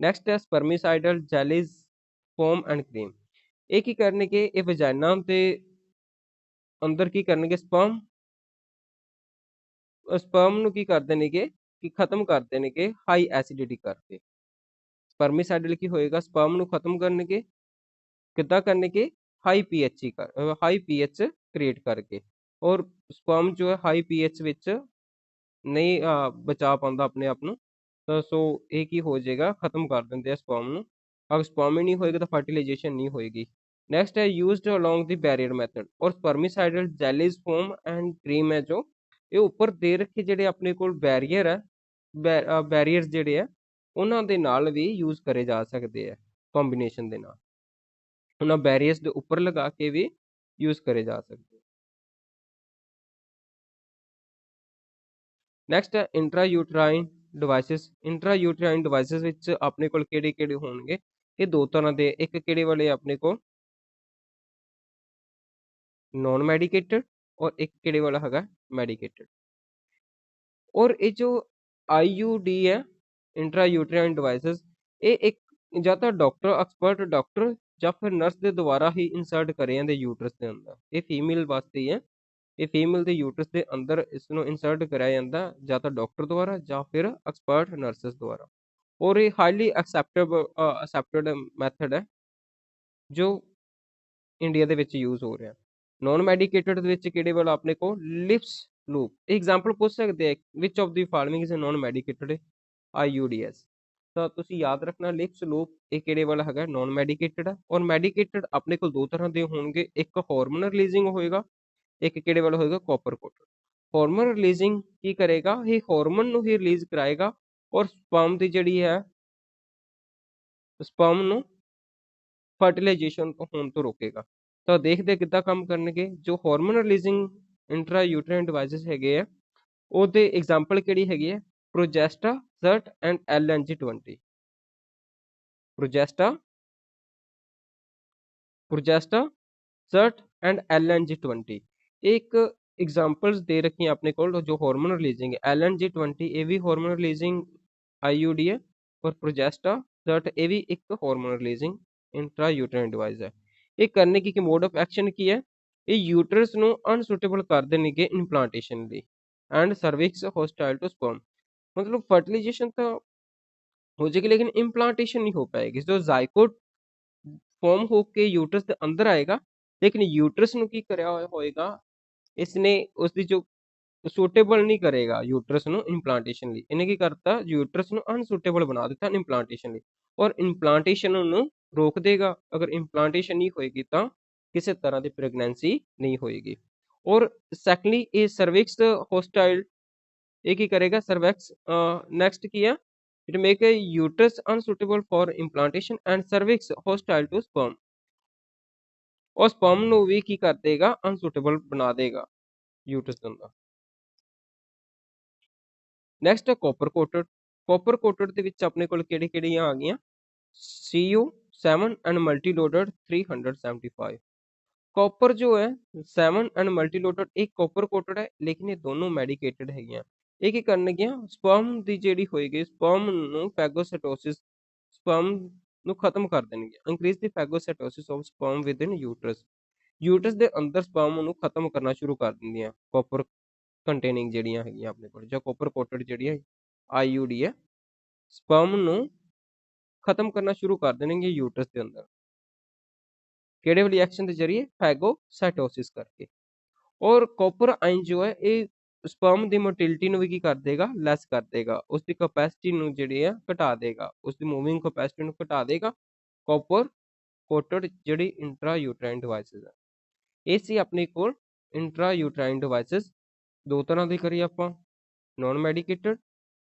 ਨੈਕਸਟ ਹੈ ਸਪਰਮੀਸਾਈਡਲ ਜੈਲੀਜ਼ ਫੋਮ ਐਂਡ ਕਰੀਮ। ਇਹ ਕੀ ਕਰਨਗੇ, ਇਹ ਵਜਾਈਨਾ ਦੇ ਅੰਦਰ ਕੀ ਕਰਨਗੇ, ਸਪਰਮ ਨੂੰ ਕੀ ਕਰਦੇ ਨੇਗੇ, ਕਿ ਖਤਮ ਕਰਦੇ ਨੇਗੇ ਹਾਈ ਐਸਿਡਿਟੀ ਕਰਕੇ। ਸਪਰਮੀਸਾਈਡਲ ਕੀ ਹੋਏਗਾ, ਸਪਰਮ ਨੂੰ ਖਤਮ ਕਰਨਗੇ, ਕਿੱਦਾਂ ਕਰਨਗੇ, ਹਾਈ ਪੀਐਚ ਕ੍ਰੀਏਟ ਕਰਕੇ। ਔਰ ਸਪਰਮ ਜੋ ਹੈ ਹਾਈ ਪੀਐਚ ਵਿੱਚ ਨਹੀਂ ਬਚਾ ਪਾਉਂਦਾ ਆਪਣੇ ਆਪ ਨੂੰ, ਤਾਂ ਸੋ ਇਹ ਕੀ ਹੋ ਜਾਏਗਾ, ਖਤਮ ਕਰ ਦਿੰਦੇ ਆ ਸਪਰਮ ਨੂੰ। ਅਗਰ ਸਪਰਮ ਹੀ ਨਹੀਂ ਹੋਏਗਾ ਤਾਂ ਫਰਟੀਲਾਈਜੇਸ਼ਨ ਨਹੀਂ ਹੋਏਗੀ। नेक्स्ट है used along the barrier method. और spermicidal jellies foam and cream है जो ये ਉੱਪਰ ਦੇ ਰੱਖੇ ਜਿਹੜੇ ਆਪਣੇ ਕੋਲ ਬੈਰੀਅਰ ਹੈ, ਬੈਰੀਅਰਸ ਜਿਹੜੇ ਆ ਉਹਨਾਂ ਦੇ ਨਾਲ ਵੀ ਯੂਜ਼ ਕਰੇ ਜਾ ਸਕਦੇ ਆ, ਕੰਬੀਨੇਸ਼ਨ ਦੇ ਨਾਲ ਉਹਨਾਂ ਬੈਰੀਅਰਸ ਦੇ ਉੱਪਰ ਲਗਾ ਕੇ ਵੀ ਯੂਜ਼ ਕਰੇ ਜਾ ਸਕਦੇ। ਨੈਕਸਟ ਹੈ ਇੰਟਰਾਯੂਟਰਾਈਨ ਡਿਵਾਈਸਿਸ। ਇੰਟਰਾਯੂਟਰਾਈਨ ਡਿਵਾਈਸਿਸ ਵਿੱਚ ਆਪਣੇ ਕੋਲ ਕਿਹੜੇ ਕਿਹੜੇ ਹੋਣਗੇ, ਇਹ ਦੋ ਤਰ੍ਹਾਂ ਦੇ, ਇੱਕ ਕਿਹੜੇ ਵਾਲੇ ਆਪਣੇ ਕੋਲ नॉन मेडिकेटेड और एक किड़े वाला है मेडिकेटेड। और ये जो IUD है, इंट्रा यूट्राइन डिवाइसेस, ये एक ਜਾਂ ਤਾਂ ਡਾਕਟਰ, ਐਕਸਪਰਟ ਡਾਕਟਰ ਜਾਂ ਫਿਰ ਨਰਸ ਦੇ ਦੁਆਰਾ ਹੀ ਇਨਸਰਟ ਕਰੇ ਜਾਂਦੇ ਯੂਟਰਸ ਦੇ ਅੰਦਰ। ਇਹ ਫੀਮੇਲ ਵਾਸਤੇ ਹੀ ਹੈ, ਇਹ ਫੀਮੇਲ ਦੇ ਯੂਟਰਸ ਦੇ ਅੰਦਰ ਇਸ ਨੂੰ ਇਨਸਰਟ ਕਰਾਇਆ ਜਾਂਦਾ ਜਾਂ ਤਾਂ ਡਾਕਟਰ ਦੁਆਰਾ ਜਾਂ ਫਿਰ ਐਕਸਪਰਟ ਨਰਸਿਸ ਦੁਆਰਾ। ਔਰ ਇਹ ਹਾਈਲੀ ਅਸੈਪਟਡ ਮੈਥਡ ਹੈ ਜੋ ਇੰਡੀਆ ਦੇ ਵਿੱਚ ਯੂਜ਼ ਹੋ ਰਿਹਾ। ਨॉन ਮੈਡੀਕੇਟਡ ਦੇ ਵਿੱਚ ਕਿਹੜੇ ਵਾਲਾ ਆਪਣੇ ਕੋਲ ਲਿਪਸ ਲੂਪ। ਐਗਜ਼ਾਮਪਲ ਪੁੱਛ ਸਕਦੇ ਆ, which of the following is non medicated IUDs। ਤਾਂ ਤੁਸੀਂ ਯਾਦ ਰੱਖਣਾ ਲਿਪਸ ਲੂਪ ਇਹ ਕਿਹੜੇ ਵਾਲਾ ਹੈਗਾ, ਨॉन ਮੈਡੀਕੇਟਡ ਹੈ। ਔਰ ਮੈਡੀਕੇਟਡ ਆਪਣੇ ਕੋਲ ਦੋ ਤਰ੍ਹਾਂ ਦੇ ਹੋਣਗੇ, ਇੱਕ ਹਾਰਮੋਨ ਰਿਲੀਜ਼ਿੰਗ ਹੋਏਗਾ, ਇੱਕ ਕਿਹੜੇ ਵਾਲਾ ਹੋਏਗਾ, ਕਾਪਰ ਕੋਟਡ। ਹਾਰਮੋਨ ਰਿਲੀਜ਼ਿੰਗ ਕੀ ਕਰੇਗਾ, ਇਹ ਹਾਰਮੋਨ ਨੂੰ ਹੀ ਰਿਲੀਜ਼ ਕਰਾਏਗਾ ਔਰ ਸਪਰਮ ਦੀ ਜਿਹੜੀ ਹੈ, ਸਪਰਮ ਨੂੰ ਫਰਟੀਲਾਈਜੇਸ਼ਨ ਹੋਣ ਤੋਂ ਰੋਕੇਗਾ। ਤਾਂ ਦੇਖਦੇ ਕਿੱਦਾਂ ਕੰਮ ਕਰਨਗੇ। ਜੋ ਹਾਰਮੋਨ ਰਿਲੀਜ਼ਿੰਗ ਇੰਟਰਾ ਯੂਟਰਾਈਨ ਡਿਵਾਈਸਿਸ ਹੈਗੇ ਆ ਉਹਦੇ ਐਗਜ਼ਾਮਪਲ ਕਿਹੜੀ ਹੈਗੀ ਹੈ, ਪ੍ਰੋਜੈਸਟਾ, ਜ਼ਰਟ ਐਂਡ LNG20। ਪ੍ਰੋਜੈਸਟਾ, ਜ਼ਰਟ ਐਂਡ LNG20 ਇੱਕ ਐਗਜ਼ਾਮਪਲਸ ਦੇ ਰੱਖੀਆਂ ਆਪਣੇ ਕੋਲ ਜੋ ਹਾਰਮੋਨ ਰਿਲੀਜ਼ਿੰਗ ਹੈ। LNG20 ਇਹ ਵੀ ਹਾਰਮੋਨ ਰਿਲੀਜ਼ਿੰਗ IUD ਹੈ ਔਰ ਪ੍ਰੋਜੈਸਟਾ, ਜ਼ਰਟ ਇਹ ਵੀ ਇੱਕ ਹਾਰਮੋਨ ਰਿਲੀਜ਼ਿੰਗ ਇੰਟਰਾ ਯੂਟਰਾਈਨ ਡਿਵਾਈਸ ਹੈ। ਇਹ ਕਰਨੇ ਕੀ ਮੋਡ ਆਫ ਐਕਸ਼ਨ ਕੀ ਹੈ, ਇਹ ਯੂਟਰਸ ਨੂੰ ਅਨਸੂਟੇਬਲ ਕਰ ਦੇਣਗੇ ਇੰਪਲਾਂਟੇਸ਼ਨ ਲਈ and cervix hostile to sperm. मतलब फर्टिलाइजेशन तो हो जाएगी लेकिन इम्प्लांटेशन नहीं हो पाएगी। जो जाइकोट फॉर्म होके यूट्रस के अंदर आएगा लेकिन यूट्रस ਨੂੰ ਕੀ ਕਰਿਆ ਹੋਏਗਾ, ਇਸਨੇ ਉਸਦੀ ਜੋ ਸੁਟੇਬਲ ਨਹੀਂ ਕਰੇਗਾ ਯੂਟਰਸ ਨੂੰ ਇੰਪਲਾਂਟੇਸ਼ਨ ਲਈ। ਇਹਨੇ ਕੀ ਕਰਤਾ, ਯੂਟਰਸ ਨੂੰ ਅਨਸੂਟੇਬਲ ਬਣਾ ਦਿੱਤਾ ਇੰਪਲਾਂਟੇਸ਼ਨ ਲਈ ਔਰ ਇੰਪਲਾਂਟੇਸ਼ਨ ਨੂੰ ਰੋਕ ਦੇਗਾ। ਅਗਰ ਇੰਪਲਾਂਟੇਸ਼ਨ ਨਹੀਂ ਹੋਏਗੀ ਤਾਂ ਕਿਸੇ ਤਰ੍ਹਾਂ ਦੀ ਪ੍ਰੈਗਨੈਂਸੀ ਨਹੀਂ ਹੋਏਗੀ। ਔਰ ਸੈਕੰਡਲੀ ਇਹ ਸਰਵਿਕਸ ਹੋਸਟਾਈਲ ਇਹ ਕੀ ਕਰੇਗਾ, ਸਰਵੈਕਸ ਨੈਕਸਟ ਕੀ ਹੈ, it make a uterus unsuitable for implantation and cervix hostile to sperm. और स्पर्म ਨੂੰ ਵੀ ਕੀ ਕਰ ਦੇਗਾ, ਅਨਸੂਟੇਬਲ ਬਣਾ ਦੇਗਾ ਯੂਟਰਸ ਦੇ ਅੰਦਰ। ਨੈਕਸਟ ਹੈ ਕਾਪਰ ਕੋਟਡ। ਕਾਪਰ ਕੋਟਡ ਦੇ ਵਿੱਚ ਆਪਣੇ ਕੋਲ ਕਿਹੜੀਆਂ ਆ ਗਈਆਂ, Cu7 and multi loaded 375। Copper जो है 7 एंड मल्टी लोडेड एक कॉपर कोटेड है, लेकिन ये दोनों मेडिकेटेड ਹੈਗੀਆਂ। ਇਹ ਕੀ ਕਰਨਗੀਆਂ, ਸਪਰਮ ਦੀ ਜਿਹੜੀ ਹੋਏਗੀ, ਸਪਰਮ ਨੂੰ ਫੈਗੋਸਾਈਟੋਸਿਸ, ਸਪਰਮ ਨੂੰ ਖਤਮ ਕਰ ਦੇਣਗੀਆਂ। Increase the phagocytosis of sperm within uterus, uterus ਦੇ ਅੰਦਰ ਸਪਰਮ ਨੂੰ ਖਤਮ ਕਰਨਾ ਸ਼ੁਰੂ ਕਰ ਦਿੰਦੀਆਂ ਕਾਪਰ ਕੰਟੇਨਿੰਗ ਜਿਹੜੀਆਂ ਹੈਗੀਆਂ ਆਪਣੇ ਕੋਲ, ਜਾਂ ਕਾਪਰ ਕੋਟਡ ਜਿਹੜੀਆਂ ਆਈਯੂਡੀ ਹੈ, ਸਪਰਮ ਨੂੰ ਖਤਮ ਕਰਨਾ ਸ਼ੁਰੂ ਕਰ ਦੇਣਗੇ ਯੂਟਰਸ ਦੇ ਅੰਦਰ। ਕਿਹੜੇ ਵਾਲੀ ਐਕਸ਼ਨ ਦੇ ਜ਼ਰੀਏ, ਫੈਗੋਸਾਈਟੋਸਿਸ ਕਰਕੇ। ਔਰ ਕਾਪਰ ਆਇਨ ਜੋ ਹੈ ਇਹ ਸਪਰਮ ਦੀ ਮੋਟਿਲਿਟੀ ਨੂੰ ਵੀ ਕੀ ਕਰ ਦੇਗਾ, ਲੈਸ ਕਰ ਦੇਗਾ, ਉਸ ਦੀ ਕਪੈਸਿਟੀ ਨੂੰ ਜਿਹੜੀ ਹੈ ਘਟਾ ਦੇਗਾ, ਉਸ ਦੀ ਮੂਵਿੰਗ ਕਪੈਸਿਟੀ ਨੂੰ ਘਟਾ ਦੇਗਾ ਕਾਪਰ ਕੋਟਡ ਜਿਹੜੀ ਇੰਟਰਾ ਯੂਟਰਾਈਨ ਡਿਵਾਈਸਿਸ ਹੈ। ਇਹ ਸੀ ਆਪਣੇ ਕੋਲ ਇੰਟਰਾ ਯੂਟਰਾਈਨ ਡਿਵਾਈਸਿਸ। ਦੋ ਤਰ੍ਹਾਂ ਦੀ ਕਰੀ ਆਪਾਂ, ਨॉन ਮੈਡੀਕੇਟਡ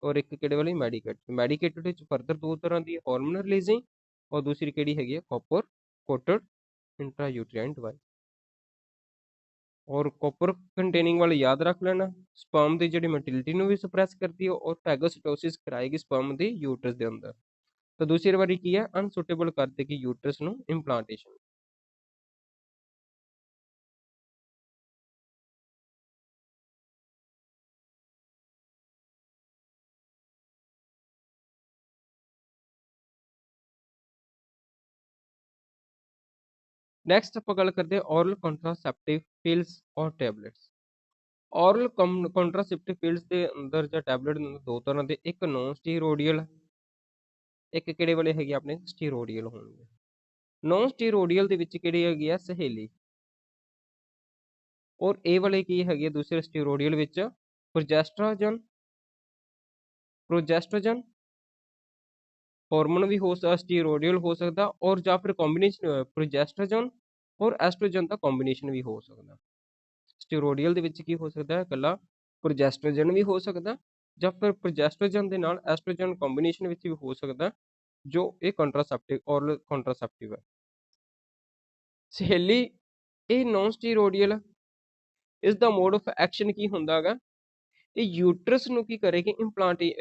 ਔਰ ਇੱਕ ਕਿਹੜੇ ਵਾਲੀ, ਮੈਡੀਕੇਟਡ। ਮੈਡੀਕੇਟਡ ਵਿੱਚ ਫਰਦਰ ਦੋ ਤਰ੍ਹਾਂ ਦੀ, ਹਾਰਮੋਨ ਰਿਲੀਜ਼ਿੰਗ ਔਰ ਦੂਸਰੀ ਕਿਹੜੀ ਹੈਗੀ ਹੈ, copper coated intra uterine device. और कॉपर कंटेनिंग वाले याद रख लेना, स्पर्म की जी मोटिलिटी भी सप्रेस करती है और फैगोसाइटोसिस कराएगी स्पर्म की यूटरस के अंदर। तो दूसरी बारी की है, अनसुटेबल कर देगी यूटरस नू इंप्लांटेशन। नैक्सट आप गल करते हैं ऑरल कॉन्ट्रासेप्टिव पिल्स और टैबलेट्स। ऑरल कॉन्ट्रासेप्टिव पिल्स के अंदर या टैबलेट दो तरह के, एक नॉन स्टीरोडियल, एक किहड़े वाले हैगे अपने स्टीरोडियल होणगे। नॉन स्टीरोडियल दे विच किहड़ी हैगी आ, सहेली। और ए वाले की हैगे दूसरे स्टीरोडियल विच प्रोजेस्ट्रोजन, प्रोजेस्ट्रोजन हार्मोन भी हो सकता, स्टीरोडियल हो सकता, और या फिर कॉम्बिनेशन प्रोजेस्ट्रोजन और एस्ट्रोजन का कॉम्बिनेशन भी हो सकता। स्टीरोडियल दे विच की हो सकता है, कला प्रोजेस्ट्रोजन भी हो सकता, या फिर प्रोजेस्ट्रोजन दे नाल एस्ट्रोजन कॉम्बिनेशन विच भी हो सकता, जो ये कॉन्ट्रासेप्टिव ऑरल कॉन्ट्रासेप्टिव है। सहेली ये नॉन स्टीरोडियल है, इसका मोड ऑफ एक्शन की हुंदा है, ये यूट्रस नू की करेगी,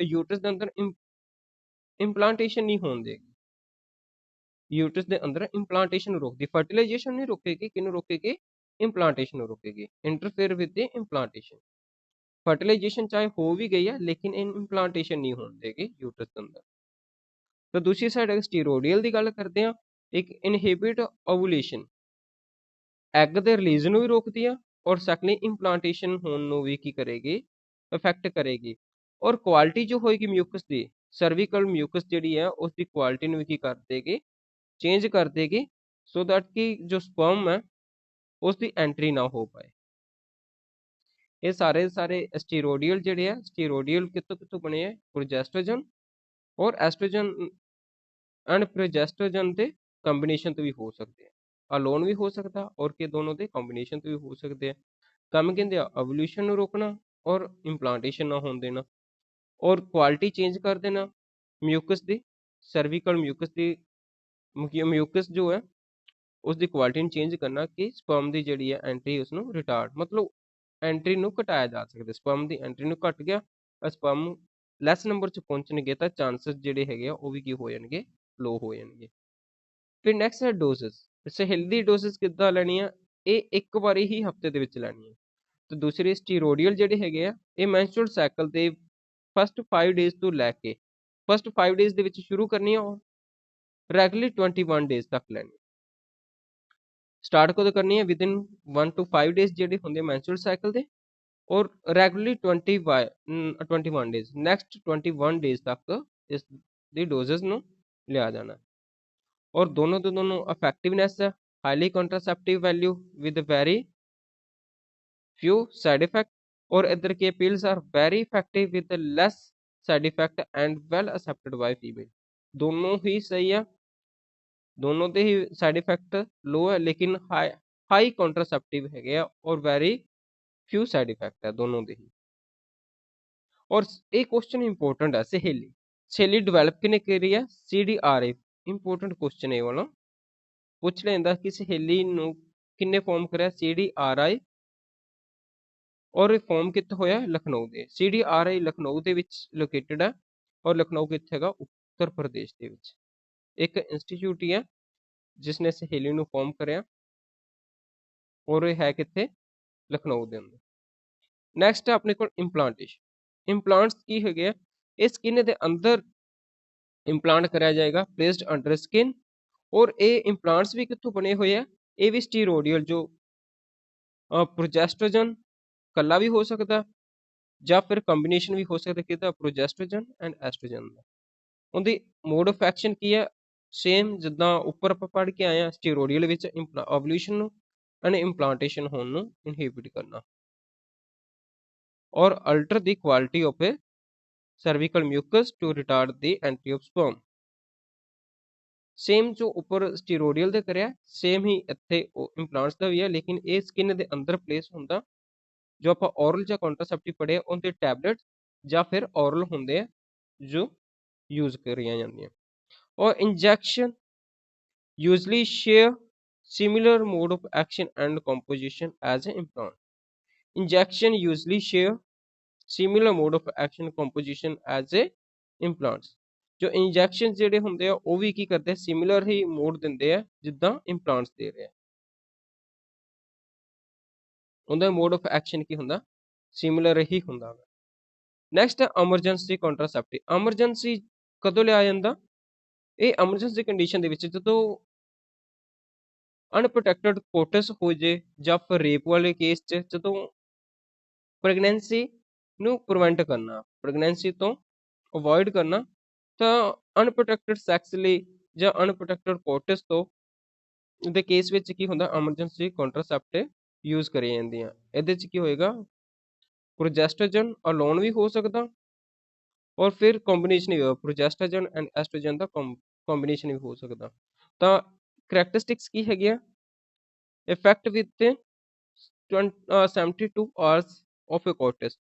यूट्रस के अंदर इंप्लांटेशन नहीं होने देगी, यूट्रस के अंदर इंप्लांटेशन रोकती, फर्टिलाइजेशन नहीं रोकेगी, किनू रोकेगी, इंप्लांटेशन रोकेगी, interfere with the implantation. Fertilisation चाहे हो भी गई है, लेकिन इंप्लांटेशन नहीं होने देगी यूट्रस के अंदर। तो दूसरी साइड अगर स्टीरोडियल की गल करते हैं, एक इनहिबिट ओवुलेशन, एग के रिलीज भी रोकती है, और सैकंडली इंप्लांटेशन होने भी की करेगी, इफेक्ट करेगी। और क्वालिटी जो होएगी म्यूकस की, सर्विकल म्यूकस जी है उसकी क्वालिटी भी की कर देगी, चेंज कर देगी, सो दैट कि जो स्पर्म है उसकी एंट्री ना हो पाए। ये सारे स्टीरोडियल जिहड़े है, स्टीरोडियल कितों बने हैं, प्रोजेस्ट्रोजन और एस्ट्रोजन एंड प्रोजेस्ट्रोजन के कंबीनेशन तो भी हो सकते हैं, अलोन भी हो सकता और के दोनों के कंबीनेशन तो भी हो सकते हैं। कम कहते हैं एवोल्यूशन रोकना और इंप्लांटेशन ना होने देना, और क्वालिटी चेंज कर देना म्यूकस की, सर्विकल म्यूकस की, म्यूकस जो है उसकी क्वालिटी चेंज करना कि स्पर्म की जी है एंट्री उसनों रिटार्ड, मतलब एंट्री नू घटाया जा सकता, स्पर्म की एंट्री नू घट गया, स्पर्म लैस नंबर च पहुंचणगे तो चांसिस जिहड़े हैगे वो भी की हो जाएंगे, लो हो जाएंगे। फिर नैक्सट है डोजेस। सहेली दी डोजेस किद्दां लैनी है, ये एक बारी ही हफ्ते दे विच लैनी है। तो दूसरे स्टीरोडियल जिहड़े हैगे आ, ये मैंस्ट्रुअल साइकिल दे फस्ट 5 डेज तो लैके फस्ट 5 डेज दे विच शुरू करनी है, और रेगुलरली 21 डेज तक लैनी। स्टार्ट कदों करनी है, विद इन 1 to 5 डेज जिहड़े हुंदे मैंस्ट्रुअल साइकिल दे, और रेगुलरली 21 डेज, नैक्सट 21 डेज तक इस दी डोजेस नू लिया जाना। और दोनों तो दोनों इफेक्टिवनेस है, highly contraceptive value with very few side effect, और इधर के pills are very effective with less side effect and well accepted by female. दोनों ही सही है, दोनों के ही साइड इफेक्ट लो है, लेकिन हाई कॉन्ट्रासेप्टिव है और वेरी फ्यू साइड इफेक्ट है दोनों के ही। और एक क्वेश्चन इंपॉर्टेंट है, सहेली सहेली डिवेलप किने करी है, CDRA, इंपॉर्टेंट क्वेश्चन है वाला, पूछ लेंदा कि सहेली नू किन्ने फॉर्म करा, CDRA ਔਰ ਇਹ ਫਾਰਮ ਕਿੱਥੇ ਹੋਇਆ? ਲਖਨਊ ਦੇ। CDRI ਲਖਨਊ ਦੇ ਵਿੱਚ ਲੋਕੇਟਡ ਹੈ, ਔਰ ਲਖਨਊ ਕਿੱਥੇ ਹੈਗਾ? ਉੱਤਰ ਪ੍ਰਦੇਸ਼ ਦੇ ਵਿੱਚ। ਇੱਕ ਇੰਸਟੀਚਿਊਟ ਹੀ ਹੈ ਜਿਸ ਨੇ ਸਹੇਲੀ ਨੂੰ ਫਾਰਮ ਕਰਿਆ, ਔਰ ਇਹ ਹੈ ਕਿੱਥੇ? ਲਖਨਊ ਦੇ ਅੰਦਰ। ਨੈਕਸਟ ਹੈ ਆਪਣੇ ਕੋਲ ਇੰਪਲਾਂਟੇਸ਼ਨ। ਇੰਪਲਾਂਟਸ ਕੀ ਹੈਗੇ ਆ? ਇਹ ਸਕਿਨ ਦੇ ਅੰਦਰ ਇੰਪਲਾਂਟ ਕਰਿਆ ਜਾਏਗਾ, ਪਲੇਸਡ ਅੰਡਰ ਸਕਿਨ। ਔਰ ਇਹ ਇੰਪਲਾਂਟਸ ਵੀ ਕਿੱਥੋਂ ਬਣੇ ਹੋਏ ਆ? ਇਹ ਵੀ ਸਟੀਰੋਇਡਲ, ਜੋ ਪ੍ਰੋਜੈਸਟੋਜਨ ਕੱਲਾ ਵੀ ਹੋ ਸਕਦਾ, ਜਾਂ ਫਿਰ ਕੰਬੀਨੇਸ਼ਨ ਵੀ ਹੋ ਸਕਦਾ ਕਿਹਦਾ? ਪ੍ਰੋਜੈਸਟੋਜਨ ਐਂਡ ਐਸਟ੍ਰੋਜਨ ਦਾ। ਉਹਦੀ ਮੋਡ ਆਫ ਐਕਸ਼ਨ ਕੀ ਹੈ? ਸੇਮ ਜਿੱਦਾਂ ਉੱਪਰ ਆਪਾਂ ਪੜ੍ਹ ਕੇ ਆਏ ਆ, ਸਟੀਰੋਇਡਲ ਵਿੱਚ ਓਵੂਲੇਸ਼ਨ ਨੂੰ ਐਂਡ ਇੰਪਲਾਂਟੇਸ਼ਨ ਹੋਣ ਨੂੰ ਇਨਹਿਬਿਟ ਕਰਨਾ, ਔਰ alter the quality of a cervical mucus to retard the entry of sperm। Same ਜੋ ਉੱਪਰ ਸਟੀਰੋਇਡਲ ਦੇ ਕਰਿਆ, ਸੇਮ ਹੀ ਇੱਥੇ ਇੰਪਲਾਂਟਸ ਦਾ ਵੀ ਹੈ, ਲੇਕਿਨ ਇਹ ਸਕਿਨ ਦੇ ਅੰਦਰ ਪਲੇਸ ਹੁੰਦਾ। ਜੋ ਆਪਾਂ ਔਰਲ ਜਾਂ ਕੰਟਰਾਸੈਪਟਿਵ ਪੜ੍ਹੇ ਉਹਦੇ ਟੈਬਲੇਟ ਜਾਂ ਫਿਰ ਔਰਲ ਹੁੰਦੇ ਆ ਜੋ ਯੂਜ਼ ਕਰੀਆਂ ਜਾਂਦੀਆਂ। ਔਰ injection usually share similar mode of action and composition as an implant। injection usually share similar mode of action composition as a implants। ਜੋ ਇੰਜੈਕਸ਼ਨ ਜਿਹੜੇ ਹੁੰਦੇ ਆ ਉਹ ਵੀ ਕੀ ਕਰਦੇ ਆ? ਸਿਮਿਲਰ ਹੀ ਮੋਡ ਦਿੰਦੇ ਆ ਜਿੱਦਾਂ ਇੰਪਲਾਂਟਸ ਦੇ ਰਹੇ ਆ। ਉਹਦਾ ਮੋਡ ਆਫ ਐਕਸ਼ਨ ਕੀ ਹੁੰਦਾ? ਸਿਮਿਲਰ ਹੀ ਹੁੰਦਾ ਵਾ। ਨੈਕਸਟ ਹੈ ਐਮਰਜੈਂਸੀ ਕੰਟਰਾਸੈਪਟਿਵ। ਐਮਰਜੈਂਸੀ ਕਦੋਂ ਲਿਆ ਜਾਂਦਾ? ਇਹ ਐਮਰਜੈਂਸੀ ਕੰਡੀਸ਼ਨ ਦੇ ਵਿੱਚ ਜਦੋਂ ਅਨਪ੍ਰੋਟੈਕਟਡ ਕੋਟਸ ਹੋ ਜੇ, ਜਾਂ ਫਿਰ ਰੇਪ ਵਾਲੇ ਕੇਸ 'ਚ ਜਦੋਂ ਪ੍ਰੈਗਨੈਂਸੀ ਨੂੰ ਪ੍ਰੀਵੈਂਟ ਕਰਨਾ, ਪ੍ਰੈਗਨੈਂਸੀ ਤੋਂ ਅਵੋਇਡ ਕਰਨਾ, ਤਾਂ ਅਨਪ੍ਰੋਟੈਕਟਡ ਸੈਕਸ ਲਈ ਜਾਂ ਅਨਪ੍ਰੋਟੈਕਟਡ ਕੋਟਸ ਤੋਂ ਦੇ ਕੇਸ ਵਿੱਚ ਕੀ ਹੁੰਦਾ? ਐਮਰਜੈਂਸੀ ਕੰਟਰਾਸੈਪਟਿਵ ਯੂਜ਼ ਕਰੀਆਂ ਜਾਂਦੀਆਂ। ਇਹਦੇ 'ਚ ਕੀ ਹੋਏਗਾ? ਪ੍ਰੋਜੈਸਟੋਜਨ ਅਲੋਨ ਵੀ ਹੋ ਸਕਦਾ, ਔਰ ਫਿਰ ਕੰਬੀਨੇਸ਼ਨ ਵੀ ਹੋਏਗਾ, ਪ੍ਰੋਜੈਸਟੋਜਨ ਐਂਡ ਐਸਟ੍ਰੋਜਨ ਦਾ ਕੰਬੀਨੇਸ਼ਨ ਵੀ ਹੋ ਸਕਦਾ। ਤਾਂ ਕਰੈਕਟਰਿਸਟਿਕਸ ਕੀ ਹੈਗੀਆਂ? Effect with 72 hours of a coitus.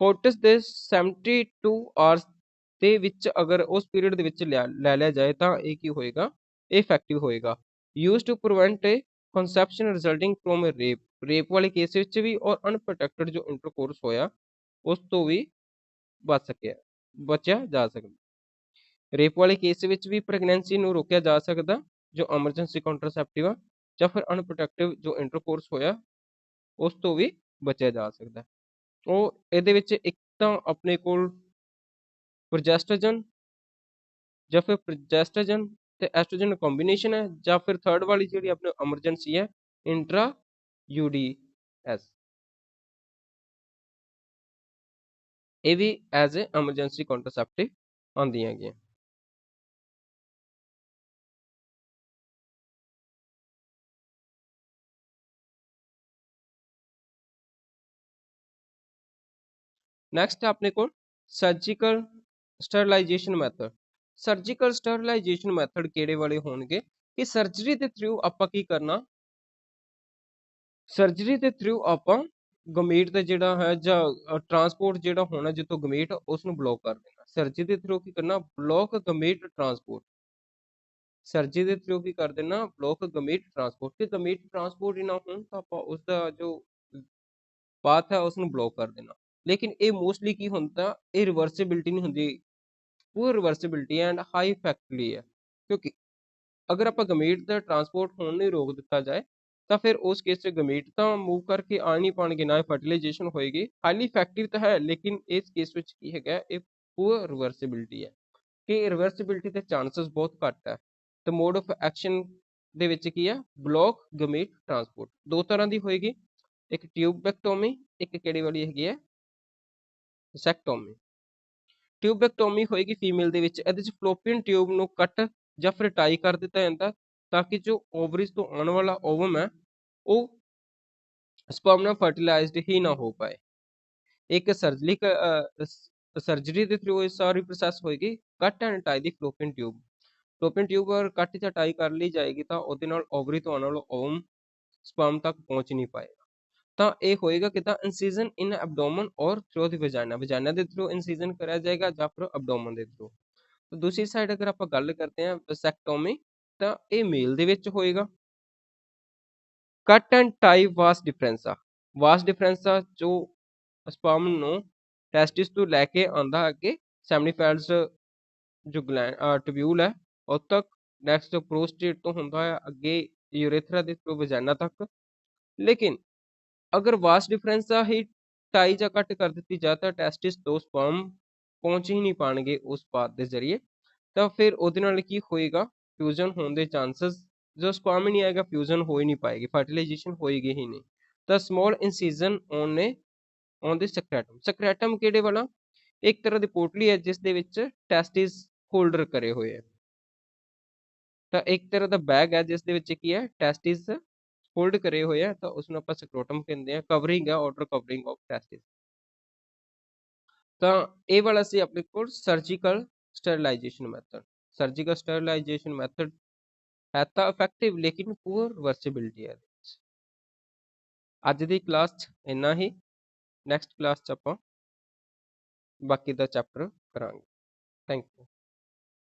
Coitus ਦੇ 72 ਆਵਰਸ ਦੇ ਵਿੱਚ ਅਗਰ ਉਸ ਪੀਰੀਅਡ ਦੇ ਵਿੱਚ ਲੈ ਲਿਆ ਜਾਏ ਤਾਂ ਇਹ ਕੀ ਹੋਏਗਾ? ਇਫੈਕਟਿਵ ਹੋਏਗਾ। Use to prevent a conception resulting from a rape। Rape ਵਾਲੇ ਕੇਸ ਵਿੱਚ ਵੀ ਔਰ ਅਨਪ੍ਰੋਟੈਕਟਡ ਜੋ ਇੰਟਰਕੋਰਸ ਹੋਇਆ ਉਸ ਤੋਂ ਵੀ ਬਚਿਆ ਜਾ ਸਕਦਾ। ਰੇਪ ਵਾਲੇ ਕੇਸ ਵਿੱਚ ਵੀ ਪ੍ਰੈਗਨੈਂਸੀ ਨੂੰ ਰੋਕਿਆ ਜਾ ਸਕਦਾ ਜੋ ਐਮਰਜੈਂਸੀ ਕੰਟਰਾਸੈਪਟਿਵ ਆ, ਜਾਂ ਫਿਰ ਅਨਪ੍ਰੋਟੈਕਟਿਵ ਜੋ ਇੰਟਰਕੋਰਸ ਹੋਇਆ ਉਸ ਤੋਂ ਵੀ ਬਚਿਆ ਜਾ ਸਕਦਾ। ਉਹ ਇਹਦੇ ਵਿੱਚ ਇੱਕ ਤਾਂ ਆਪਣੇ ਕੋਲ ਪ੍ਰੋਜੈਸਟੋਜਨ ਜਾਂ ਫਿਰ ਪ੍ਰੋਜੈਸਟੋਜਨ ਤੇ ਐਸਟ੍ਰੋਜਨ ਕੰਬੀਨੇਸ਼ਨ ਹੈ, ਜਾਂ ਫਿਰ ਥਰਡ ਵਾਲੀ ਜਿਹੜੀ ਆਪਣੀ ਐਮਰਜੈਂਸੀ ਹੈ ਇੰਟਰਾ UDS। ਇਹ ਵੀ ਐਜ਼ ਏ ਐਮਰਜੈਂਸੀ ਕੰਟਰਾਸੈਪਟਿਵ ਆਉਂਦੀਆਂ ਹੈਗੀਆਂ। ਨੈਕਸਟ ਆਪਣੇ ਕੋਲ surgical sterilisation method. Surgical sterilisation method ਕਿਹੜੇ ਵਾਲੇ ਹੋਣਗੇ? ਕਿ ਸਰਜਰੀ ਦੇ ਥਰੂ ਆਪਾਂ ਕੀ ਕਰਨਾ? ਸਰਜਰੀ ਦੇ ਥਰੂ ਆਪਾਂ ਗਮੇਟ ਦਾ ਜਿਹੜਾ ਹੈ ਜਾਂ ਟਰਾਂਸਪੋਰਟ ਜਿਹੜਾ ਹੋਣਾ ਜਿੱਥੋਂ ਗਮੇਟ ਉਸ ਨੂੰ ਬਲੌਕ ਕਰ ਦੇਣਾ। ਸਰਜਰੀ ਦੇ ਥਰੂ ਕੀ ਕਰਨਾ? Block gamete transport. ਸਰਜਰੀ ਦੇ ਥਰੂ ਕੀ ਕਰ ਦੇਣਾ? Block gamete transport. ਕਿ ਗਮੇਟ ਟਰਾਂਸਪੋਰਟ ਹੀ ਨਾ ਹੋਣ ਤਾਂ ਆਪਾਂ ਉਸਦਾ ਜੋ ਪਾਥ ਹੈ ਉਸ ਨੂੰ ਬਲੌਕ ਕਰ ਦੇਣਾ। ਲੇਕਿਨ ਇਹ ਮੋਸਟਲੀ ਕੀ ਹੁੰਦਾ? ਇਹ ਰਿਵਰਸਿਬਿਲਿਟੀ ਨਹੀਂ ਹੁੰਦੀ, ਪੂਰ ਰਿਵਰਸਿਬਿਲਿਟੀ ਐਂਡ ਹਾਈ ਇਫੈਕਟਲੀ ਹੈ। ਕਿਉਂਕਿ ਅਗਰ ਆਪਾਂ ਗਮੇਟ ਦਾ ਟਰਾਂਸਪੋਰਟ ਹੋਣ ਨਹੀਂ ਰੋਕ ਦਿੱਤਾ ਜਾਏ ਤਾਂ ਫਿਰ ਉਸ ਕੇਸ 'ਚ ਗਮੇਟ ਤਾਂ ਮੂਵ ਕਰਕੇ ਆ ਨਹੀਂ ਪਾਉਣਗੇ, ਨਾ ਫਰਟੀਲਾਈਜੇਸ਼ਨ ਹੋਏਗੀ। ਹਾਈਲੀ ਇਫੈਕਟਿਵ ਤਾਂ ਹੈ, ਲੇਕਿਨ ਇਸ ਕੇਸ ਵਿੱਚ ਕੀ ਹੈਗਾ? ਇਹ ਪੂਰ ਰਿਵਰਸਿਬਿਲਿਟੀ ਹੈ ਕਿ ਰਿਵਰਸਿਬਿਲਿਟੀ ਦੇ ਚਾਂਸਸ ਬਹੁਤ ਘੱਟ ਹੈ। ਤੇ ਮੋਡ ਆਫ ਐਕਸ਼ਨ ਦੇ ਵਿੱਚ ਕੀ ਹੈ? Block gamete transport. ਦੋ ਤਰ੍ਹਾਂ ਦੀ ਹੋਏਗੀ, ਇੱਕ ਟਿਊਬੈਕਟੋਮੀ, ਇੱਕ ਕਿਹੜੀ ਵਾਲੀ ਹੈਗੀ ਹੈ? ਵੈਸੈਕਟੋਮੀ। ਟਿਊਬੈਕਟੋਮੀ ਹੋਏਗੀ ਫੀਮੇਲ ਦੇ ਵਿੱਚ। ਇਹਦੇ 'ਚ ਫਲੋਪੀਅਨ ਟਿਊਬ ਨੂੰ ਕੱਟ ਜਾਂ ਫਿਰ ਟਾਈ ਕਰ ਦਿੱਤਾ ਜਾਂਦਾ ਤਾਂ ਕਿ ਜੋ ਓਵਰੀਜ਼ ਤੋਂ ਆਉਣ ਵਾਲਾ ਓਵਮ ਹੈ ਉਹ ਸਪਰਮ ਨਾਲ ਫਰਟੀਲਾਈਜ਼ਡ ਹੀ ਨਾ ਹੋ ਪਾਏ। ਇੱਕ ਸਰਜਰੀ ਦੇ ਥਰੂ ਇਹ ਸਾਰੀ ਪ੍ਰੋਸੈਸ ਹੋਏਗੀ। ਕੱਟ and tie the ਫਲੋਪੀਅਨ tube. ਫਲੋਪੀਅਨ tube ਅਗਰ ਕੱਟ ਜਾਂ ਟਾਈ ਕਰ ਲਈ ਜਾਏਗੀ ਤਾਂ ਉਹਦੇ ਨਾਲ ਓਵਰੀ ਤੋਂ ਆਉਣ ਵਾਲਾ ਓਵਮ ਸਪਰਮ ਤੱਕ ਪਹੁੰਚ ਨਹੀਂ ਪਾਏਗਾ। ਤਾਂ ਇਹ ਹੋਏਗਾ ਕਿੱਦਾਂ? ਇਨਸੀਜ਼ਨ ਇਨ ਐਬਡੋਮਨ ਔਰ ਥਰੂ ਦੀ ਵਜਾਈਨਾ। ਵਜਾਈਨਾ ਦੇ ਥਰੂ ਇਨਸੀਜ਼ਨ ਕਰਿਆ ਜਾਏਗਾ ਜਾਂ ਫਿਰ ਐਬਡੋਮਨ ਦੇ ਥਰੂ। ਦੂਸਰੀ ਸਾਈਡ ਅਗਰ ਆਪਾਂ ਗੱਲ ਕਰਦੇ ਹਾਂ ਵੈਸੈਕਟੋਮੀ, ਤਾਂ ਇਹ ਮੇਲ ਦੇ ਵਿੱਚ ਹੋਏਗਾ। ਕੱਟ ਐਂਡ ਟਾਈ ਵਾਸ ਡਿਫਰੈਂਸਾ। ਵਾਸ ਡਿਫਰੈਂਸਾ ਜੋ ਸਪਰਮ ਨੂੰ ਟੈਸਟਿਸ ਤੋਂ ਲੈ ਕੇ ਆਉਂਦਾ ਅੱਗੇ ਸੈਮਨੀਫੈਲਸ ਜੋ ਟਿਬਿਊਲ ਹੈ ਉਹ ਤੱਕ, ਨੈਕਸਟ ਪ੍ਰੋਸਟੇਟ ਤੋਂ ਹੁੰਦਾ ਹੈ ਅੱਗੇ ਯੂਰੇਥਰਾ ਦੇ ਥਰੂ ਵਜਾਨਾ ਤੱਕ। ਲੇਕਿਨ ਅਗਰ ਵਾਸ ਡਿਫਰੈਂਸ ਆ ਹੀ ਟਾਈ ਜਾਂ ਕੱਟ ਕਰ ਦਿੱਤੀ ਜਾਏ ਤਾਂ ਟੈਸਟਿਸ ਤੋਂ ਸਪਰਮ ਪਹੁੰਚ ਹੀ ਨਹੀਂ ਪਾਣਗੇ ਉਸ ਪਾਥ ਦੇ ਜ਼ਰੀਏ, ਤਾਂ ਫਿਰ ਉਹਦੇ ਨਾਲ ਕੀ ਹੋਏਗਾ, ਫਿਊਜ਼ਨ ਹੋਣ ਦੇ ਚਾਂਸਸ, ਜੋ ਸਪਰਮ ਹੀ ਨਹੀਂ ਆਏਗਾ ਫਿਊਜ਼ਨ ਹੋ ਹੀ ਨਹੀਂ ਪਾਏਗੀ, ਫਰਟੀਲਾਈਜੇਸ਼ਨ ਹੋਏਗੀ ਹੀ ਨਹੀਂ। ਤਾਂ ਸਮॉल ਇਨਸੀਜ਼ਨ ਔਨ ਦੇ ਸਕ੍ਰੈਟਮ। ਸਕ੍ਰੈਟਮ ਕਿਹੜੇ ਵਾਲਾ? ਇੱਕ ਤਰ੍ਹਾਂ ਦੀ ਪੋਟਲੀ ਹੈ ਜਿਸ ਦੇ ਵਿੱਚ ਟੈਸਟਿਸ ਹੋਲਡਰ ਕਰੇ ਹੋਏ ਹੈ। ਤਾਂ ਇੱਕ ਤਰ੍ਹਾਂ ਦਾ ਬੈਗ ਹੈ ਜਿਸ ਦੇ ਵਿੱਚ ਕੀ ਹੈ, ਟੈਸਟਿਸ ਹੋਲਡ ਕਰੇ ਹੋਏ ਆ, ਤਾਂ ਉਸਨੂੰ ਆਪਾਂ ਸਕ੍ਰੋਟਮ ਕਹਿੰਦੇ ਆ। ਕਵਰਿੰਗ ਹੈ, ਆਊਟਰ ਕਵਰਿੰਗ ਆਫ ਟੈਸਟਿਸ। ਤਾਂ ਇਹ ਵਾਲਾ ਸੀ ਆਪਣੇ ਕੋਲ surgical sterilisation method. Surgical sterilisation method ਹੈ ਤਾਂ ਇਫੈਕਟਿਵ, ਲੇਕਿਨ ਪੂਅਰ ਰਿਵਰਸਿਬਿਲਿਟੀ ਹੈ। ਅੱਜ ਦੀ ਕਲਾਸ 'ਚ ਇੰਨਾ ਹੀ। ਨੈਕਸਟ ਕਲਾਸ 'ਚ ਆਪਾਂ ਬਾਕੀ ਦਾ ਚੈਪਟਰ ਕਰਾਂਗੇ। Thank you.